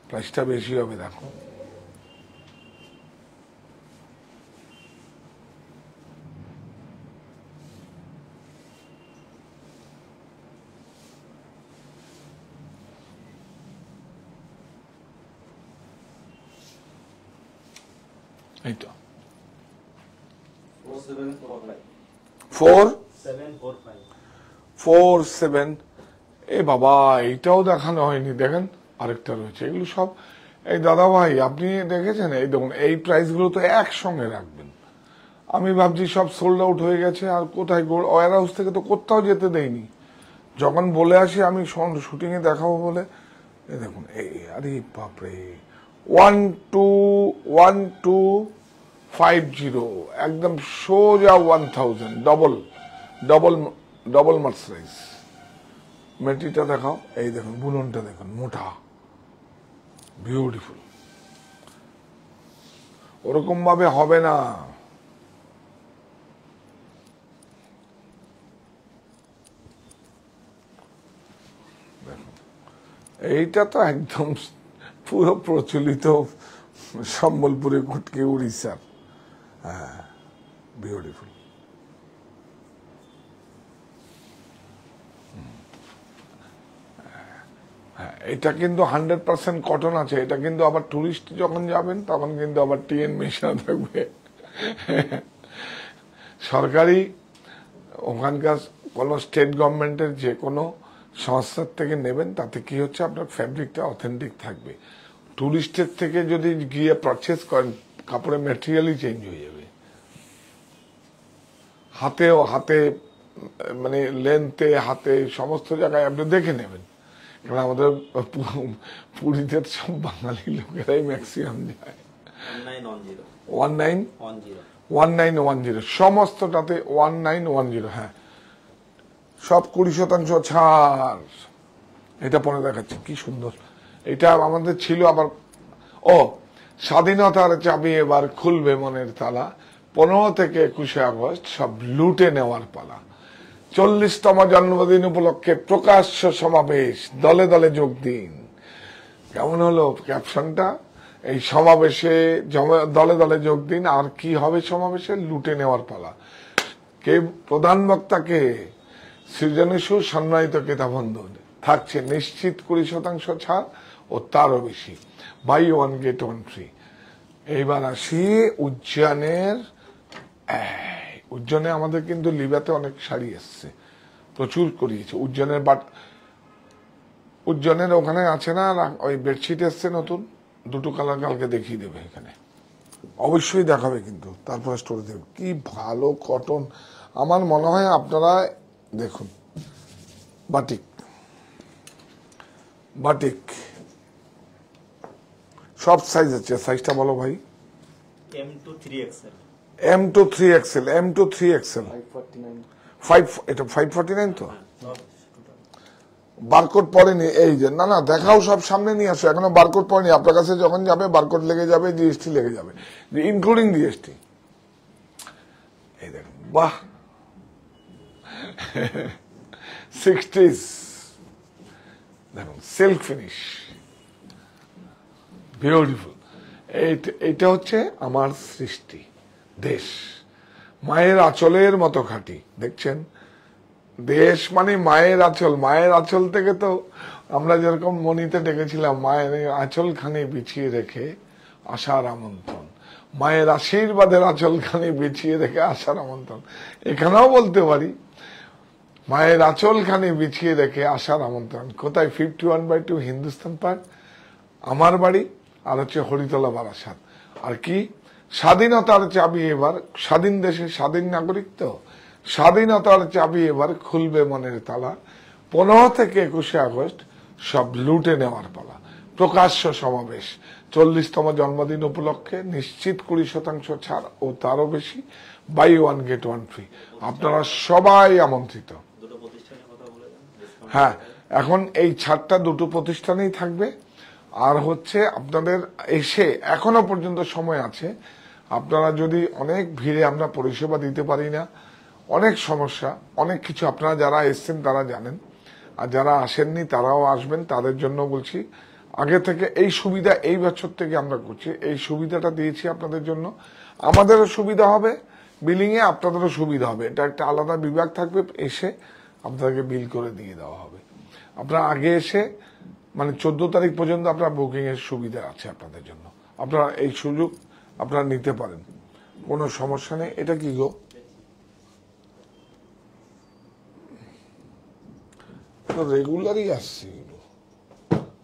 প্রাইসটা বেশি হবে, দেখো এইটা 4745। 4747। এ বাবা, এইটাও দেখানো হয়নি, দেখেন আরেকটা রয়েছে। এগুলো সব, এই দাদা ভাই আপনি দেখেছেন, এই দেখুন এই প্রাইস গুলো তো একসঙ্গে রাখবেন। আমি ভাবছি সব সোল্ড আউট হয়ে গেছে, আর কোথায় ওয়ার হাউস থেকে তো কোথাও যেতে দেয়নি। যখন বলে আসি আমি শুটিং এ দেখাবো বলে, এই দেখুন, এই আরে বাপরে, 1250, একদম সোজা 1000, ডবল ডবল ডবল মার্সারাইজ। মেটিটা দেখাও, এই দেখুন বুননটা দেখুন, মোটা, বিউটিফুল, ওরকম ভাবে হবে না। এইটা তো একদম পুরো প্রচলিত সম্বলপুরে কুটকে উড়িষ্যার, হ্যাঁ বিউটিফুল। এটা কিন্তু 100% কটন আছে। এটা কিন্তু আবার টুরিস্ট যখন যাবেন তখন কিন্তু আবার টিএন মেশানো থাকবে। সরকারি ওখানকার কোন স্টেট গভর্নমেন্টের যে কোনো সংস্থার থেকে নেবেন, তাতে কি হচ্ছে আপনার ফ্যাব্রিকটা অথেন্টিক থাকবে। টুরিস্টের থেকে যদি গিয়ে পারচেস করেন, কাপড়ের ম্যাটেরিয়ালই চেঞ্জ হয়ে যাবে। হাতে মানে লেন্থে, হাতে সমস্ত জায়গায় আপনি দেখে নেবেন। কারণ আমাদের পুরীতে সব বাঙালি লোকেরাই ম্যাক্সিমাম যায়। 1910 সমস্তটাতে 1910। হ্যাঁ, সব 20% ছাড়। এটা পরে দেখাচ্ছি কি সুন্দর। এটা আমাদের ছিল আবার। ও, স্বাধীনতার চাবি এবার খুলবে মনের তালা, 15 থেকে 21 আগস্ট সব লুটে নেওয়ার পালা। 40তম জন্মদিন উপলক্ষে প্রকাশ্য সমাবেশ, দলে দলে যোগ দিন। কেমন হলো ক্যাপশনটা? এই সমাবেশে দলে দলে যোগ দিন। আর কি হবে সমাবেশে? লুটে নেওয়ার পালা। কে প্রধান বক্তাকে? সৃজনীশু সম্মানিত কেতাবন্ধু। থাকছে নিশ্চিত 20% ছাড় ও তারও বেশি, বাই 1 get 1 free। এইবার আসি উজ্জয়নে আমাদের কিন্তু লিবাতে অনেক শাড়ি এসছে, প্রচুর করিয়েছে। উজ্জয়নের ওখানে আছে না ওই বেডশিট এসছে নতুন, 2টো কালার, কালকে দেখিয়ে দেবে এখানে, অবশ্যই দেখাবে কিন্তু, তারপরে স্টোরে দেবে। কি ভালো কটন, আমার মনে হয় আপনারা দেখুন। বাটিক সব সাইজ আছে। সাইজটা বলো ভাই। M to 3XL। M to 3XL, M to 3XL, 5, এটা 549 তো। বারকোড পড়েনি এই যে, না দেখাও, সব সামনে নিয়ে আসো। এখনো বারকোড পড়েনি। আপনার কাছে যখন যাবে বারকোড লেগে যাবে, জিএসটি লেগে যাবে, ইনক্লুডিং জিএসটি। এই দেখুন, বাহ, 60s দেখুন, সিল্ক ফিনিশ, বিউটিফুল। এইটা হচ্ছে আমার সৃষ্টি, দেশ মায়ের আঁচলের মতো খাঁটি। দেখছেন, দেশ মানে মায়ের আঁচল। মায়ের আঁচল থেকে তো আমরা যেরকম মনিতে ডেকেছিলাম, মায়ের আঁচল খানি বিছিয়ে রেখে আশার আমন্ত্রণ, মায়ের আশীর্বাদের আঁচল খানি বিছিয়ে রেখে আশার আমন্ত্রণ। এখানেও বলতে পারি মায়ের আঁচল খানি বিছিয়ে রেখে আশার আমন্ত্রণ। কোথায়? 51/2 হিন্দুস্তান পার্ক, আমার বাড়ি, আর হচ্ছে হরিতলা, বারাসাত। আর কি? স্বাধীনতার চাবি এবার, স্বাধীন দেশে স্বাধীন নাগরিক তো, স্বাধীনতার চাবি এবার খুলবে মনের তালা, 15 থেকে 21 আগস্ট সব লুটে নেওয়ার পালা। প্রকাশ্য সমাবেশ, 40তম জন্মদিন উপলক্ষে নিশ্চিত 20% ছাড় ও তারও বেশি, বাই 1 get 1 free। আপনারা সবাই আমন্ত্রিত। দুটো প্রতিষ্ঠানের কথা বলে দেন। হ্যাঁ, এখন এই ছাড়টা 2টো প্রতিষ্ঠানেই থাকবে। আর হচ্ছে আপনাদের এসে, এখনো পর্যন্ত সময় আছে, আপনারা যদি, অনেক ভিড়ে আমরা পরিষেবা দিতে পারি না, অনেক সমস্যা, অনেক কিছু। আপনারা যারা এসছেন তারা জানেন, আর যারা আসেননি তারাও আসবেন। তাদের জন্য বলছি, আগে থেকে এই সুবিধা এই বছর থেকে আমরা করছি, এই সুবিধাটা দিয়েছি আপনাদের জন্য। আমাদেরও সুবিধা হবে বিলিং এ, আপনাদেরও সুবিধা হবে। এটা একটা আলাদা বিভাগ থাকবে, এসে আপনাদেরকে বিল করে দিয়ে দেওয়া হবে। আপনারা আগে এসে, মানে 14 তারিখ পর্যন্ত আপনার বুকিং এর সুবিধা আছে আপনাদের জন্য। আপনারা এই সুযোগ আপনারা নিতে পারেন, কোনো সমস্যা নেই। এটা কি গো? রেগুলারই আসছে,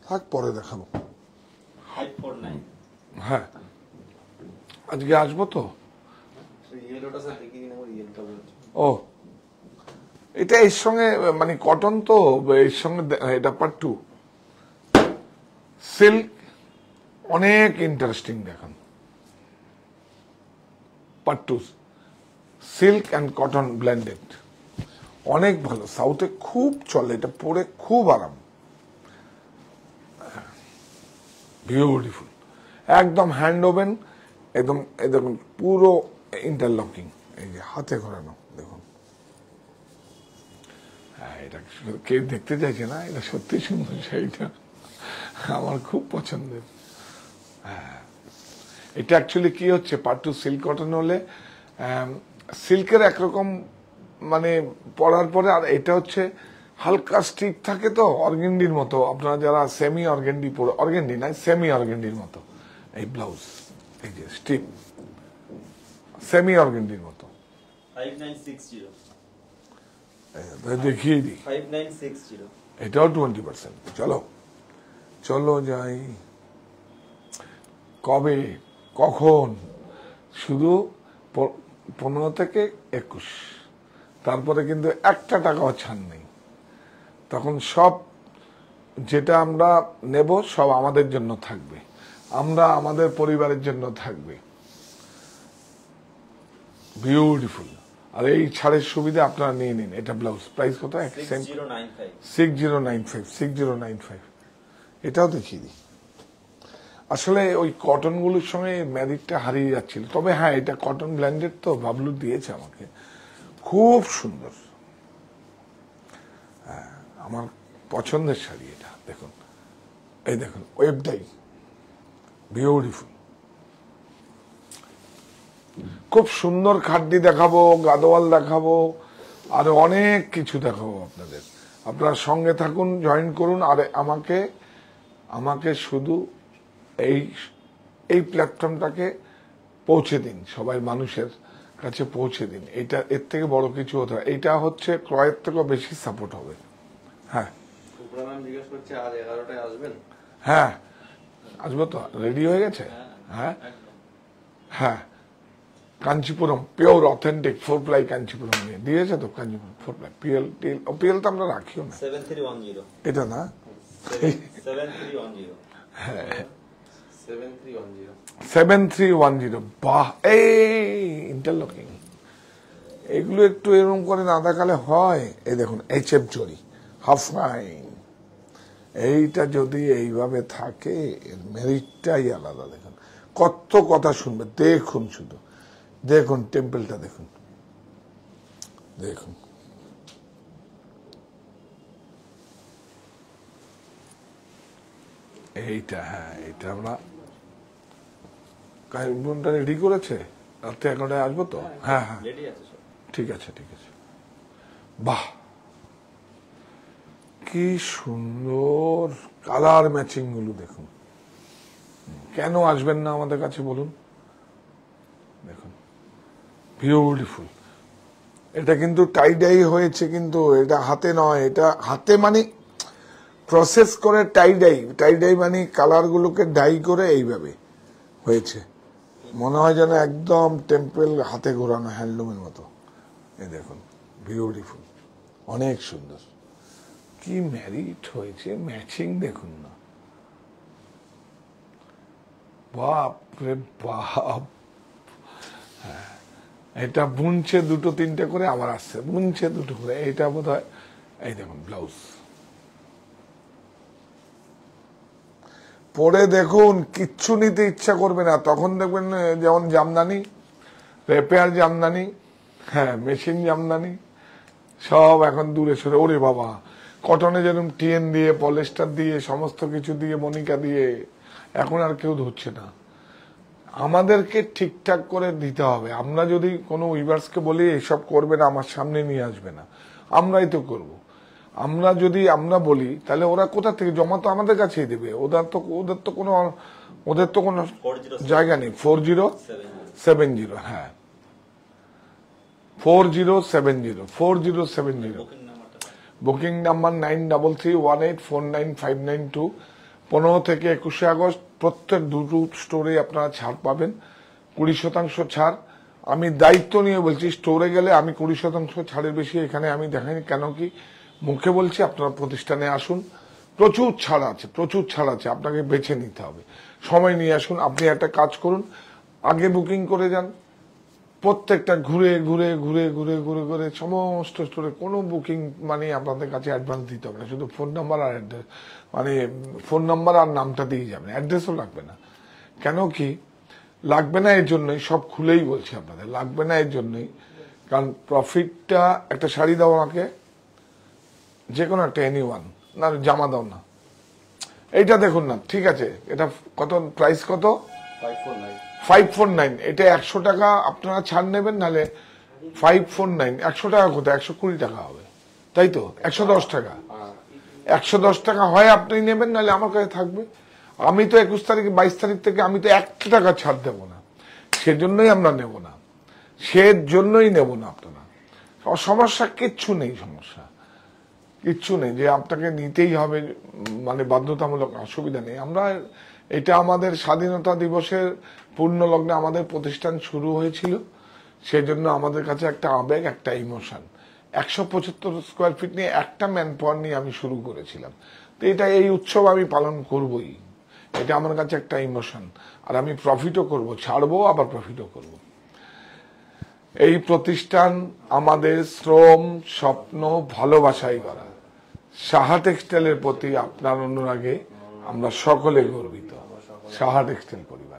থাক, পরে দেখাবো। 549। হ্যাঁ, আজকে আসবো তো। ও, এটা এর সঙ্গে মানে কটন তো, এর সঙ্গে এটা পার্ট 2 সিল্ক, অনেক ইন্টারেস্টিং। দেখুন, part 2 silk and cotton blended, অনেক ভালো। সাউথে খুব চলে, এটা পরে খুব আরাম, বিউটিফুল, একদম হ্যান্ড ওভেন, একদম দেখুন পুরো ইন্টারলকিং, এই যে হাতে ঘোরানো। দেখুন, হ্যাঁ, এটা কেউ দেখতে চাইছে না, এটা সত্যি সুন্দর শাড়িটা, আমার খুব পছন্দের। হ্যাঁ, এটা অ্যাকচুয়ালি কি হচ্ছে, পার্ট 2 সিল্ক কটন হলে সিল্কের একরকম মানে পরার পরে, আর এটা হচ্ছে হালকা স্টিপ থাকে তো অর্গেন্ডির মতো, আপনারা যারা সেমি অর্গেন্ডি পরে, অর্গেন্ডি নাই সেমি অর্গেন্ডির মতো এই ব্লাউজ, এই যে স্টিপ সেমি অর্গেন্ডির মতো। 5960 দেখিয়ে দিই, 5960 এটাও 20%। চলো চলো যাই, কবে কখন, শুধু 15 থেকে 21, তারপরে কিন্তু একটা টাকাও ছাড় নেই। তখন সব যেটা আমরা নেব সব আমাদের জন্য থাকবে, আমরা আমাদের পরিবারের জন্য থাকবে। বিউটিফুল। আর এই ছাড়ের সুবিধা আপনারা নিয়ে নিন। এটা ব্লাউজ প্রাইস কত? 6095। এটাও দেখিয়ে দিই। আসলে ওই কটন গুলোর সঙ্গে ম্যারিটটা হারিয়ে যাচ্ছিল, তবে হ্যাঁ এটা কটন ব্ল্যান্ডেড তো, বাবলু দিয়েছে আমাকে, খুব সুন্দর। হ্যাঁ আমার পছন্দের শাড়ি এটা। দেখুন এই দেখুন ওয়েবটাই বিউটিফুল, খুব সুন্দর খাড্ডি দেখাবো, গাদোয়াল দেখাবো, আর অনেক কিছু দেখাবো আপনাদের। আপনারা সঙ্গে থাকুন, জয়েন করুন। আর আমাকে শুধু এই প্ল্যাটফর্মটাকে পৌঁছে দিন, সবাই মানুষের কাছে পৌঁছে দিন। এটা এর থেকে বড় কিছু হতে হয়, এটা হচ্ছে ক্রয়ের থেকেও বেশি সাপোর্ট হবে। হ্যাঁ জিজ্ঞেস করছে আজ 11টায় আসবেন? হ্যাঁ আসবো তো, রেডি হয়ে গেছে। হ্যাঁ হ্যাঁ Kanchipuram pure authentic 4 ply Kanchipuram নিয়ে দিয়েছে তো, কাঞ্চিপুরম 4 প্লাই পিএল তো আমরা রাখিও না, 7310 এটা না 7310 7310। বাহ, এই ইন্টারলকিং এগুলো একটু এরকম করে না দেখালে হয়। এই দেখুন HF জরি হাফ লাইন, এইটা যদি এইভাবে থাকে এর মেরিটটাই আলাদা। দেখুন কত কথা শুনবে, দেখুন শুধু দেখুন টেম্পলটা দেখুন, দেখুন এইটা। হ্যাঁ এটা আমরা বোনটা রেডি করেছে, রাত্রে 11টায় আসবো তো। হ্যাঁ হ্যাঁ রেডি আছে সব। ঠিক আছে ঠিক আছে। বাহ কি সুন্দর কালার ম্যাচিং গুলো দেখুন। কেন আসবেন না আমাদের কাছে বলুন? দেখুন বিউটিফুল। এটা কিন্তু টাইডাই হয়েছে, কিন্তু এটা হাতে নয়, এটা হাতে মানে প্রসেস করে টাইডাই মানে কালার গুলোকে ডাই করে এইভাবে হয়েছে। মনে হয় যেন একদম টেম্পেল হাতে ঘোরানো হ্যান্ডলুমের মতো। এই দেখুন বিউটিফুল, অনেক সুন্দর। কি ম্যারিট হয়েছে, ম্যাচিং দেখুন না, বাপ রে বাপ। হ্যাঁ এটা বুনছে 2-3টে করে, আবার আসছে বুনছে 2টো করে। এটা বোধ হয়, এই দেখুন ব্লাউজ পরে দেখুন কিচ্ছু নিতে ইচ্ছা করবে না। তখন দেখবেন যেমন জামদানি, রেপেয়ার জামদানি, হ্যাঁ মেশিন জামদানি সব এখন দূরে সরে। ওরে বাবা, কটনে যেরকম টিএন দিয়ে, পলিস্টার দিয়ে, সমস্ত কিছু দিয়ে, মনিকা দিয়ে, এখন আর কেউ ধরছে না। আমাদেরকে ঠিকঠাক করে দিতে হবে। আমরা যদি কোনো উইভার্সকে বলি এইসব করবে না, আমার সামনে নিয়ে আসবে না, আমরাই তো করব। আমরা যদি আমরা বলি তাহলে ওরা কোথা থেকে, জমা তো আমাদের কাছেই দেবে। ওদের তো কোনো জায়গা নেই। 4070, হ্যাঁ 4070 বুকিং নাম্বার 9331849592। 15 থেকে 21 আগস্ট প্রত্যেক দুটো স্টোরে আপনারা ছাড় পাবেন, 20% ছাড়। আমি দায়িত্ব নিয়ে বলছি, স্টোরে গেলে আমি 20% ছাড়ের বেশি এখানে আমি দেখাইনি। কেন কি মুখে বলছি, আপনারা প্রতিষ্ঠানে আসুন, প্রচুর ছাড় আছে, প্রচুর ছাড় আছে। আপনাকে বেছে নিতে হবে, সময় নিয়ে আসুন। আপনি একটা কাজ করুন, আগে বুকিং করে যান, প্রত্যেকটা ঘুরে ঘুরে ঘুরে ঘুরে ঘুরে ঘুরে সমস্ত স্টোরে। কোনো বুকিং মানে আপনাদের কাছে অ্যাডভান্স দিতে হবে না, শুধু ফোন নাম্বার আর অ্যাড্রেস, মানে ফোন নাম্বার আর নামটা দিয়ে যাবেন, অ্যাড্রেসও লাগবে না। কেন কি লাগবে না এর জন্যই, সব খুলেই বলছি আপনাদের, লাগবে না এর জন্যই কারণ প্রফিটটা, একটা শাড়ি দাও আমাকে, যে কোনো একটা এনিওয়ান, না জামা দাও না, এইটা দেখুন না, ঠিক আছে এটা কত, প্রাইস কত? 549। এটা 100 টাকা আপনারা ছাড় নেবেন, নাহলে 549 100 টাকা কোথায়, 120 টাকা হবে। তাই তো 110 টাকা, 110 টাকা হয় আপনি নেবেন, নাহলে আমার কাছে থাকবে। আমি তো 21 তারিখ 22 তারিখ থেকে আমি তো 1 টাকা ছাড় দেবো না, সেজন্যই আমরা নেব না, সেজন্যই নেব না। আপনারা সমস্যা কিচ্ছু নেই, সমস্যা কিচ্ছু নেই যে আপনাকে নিতেই হবে, মানে বাধ্যতামূলক অসুবিধা নেই। আমরা এটা আমাদের স্বাধীনতা দিবসের পূর্ণ লগ্নে আমাদের প্রতিষ্ঠান শুরু হয়েছিল, সেজন্য আমাদের কাছে একটা আবেগ, একটা ইমোশন। 175 স্কোয়ার ফিট নিয়ে একটা ম্যান পাওয়ার নিয়ে আমি শুরু করেছিলাম, তো এটা এই উৎসব আমি পালন করবই, এটা আমার কাছে একটা ইমোশন। আর আমি প্রফিটও করব, ছাড়বো আবার প্রফিটও করব। এই প্রতিষ্ঠান আমাদের শ্রম, স্বপ্ন, ভালোবাসাই করা। সাহা টেক্সটাইলের প্রতি আপনার অনুরাগে আমরা সকলে গর্বিত, সাহা টেক্সটাইল পরিবার।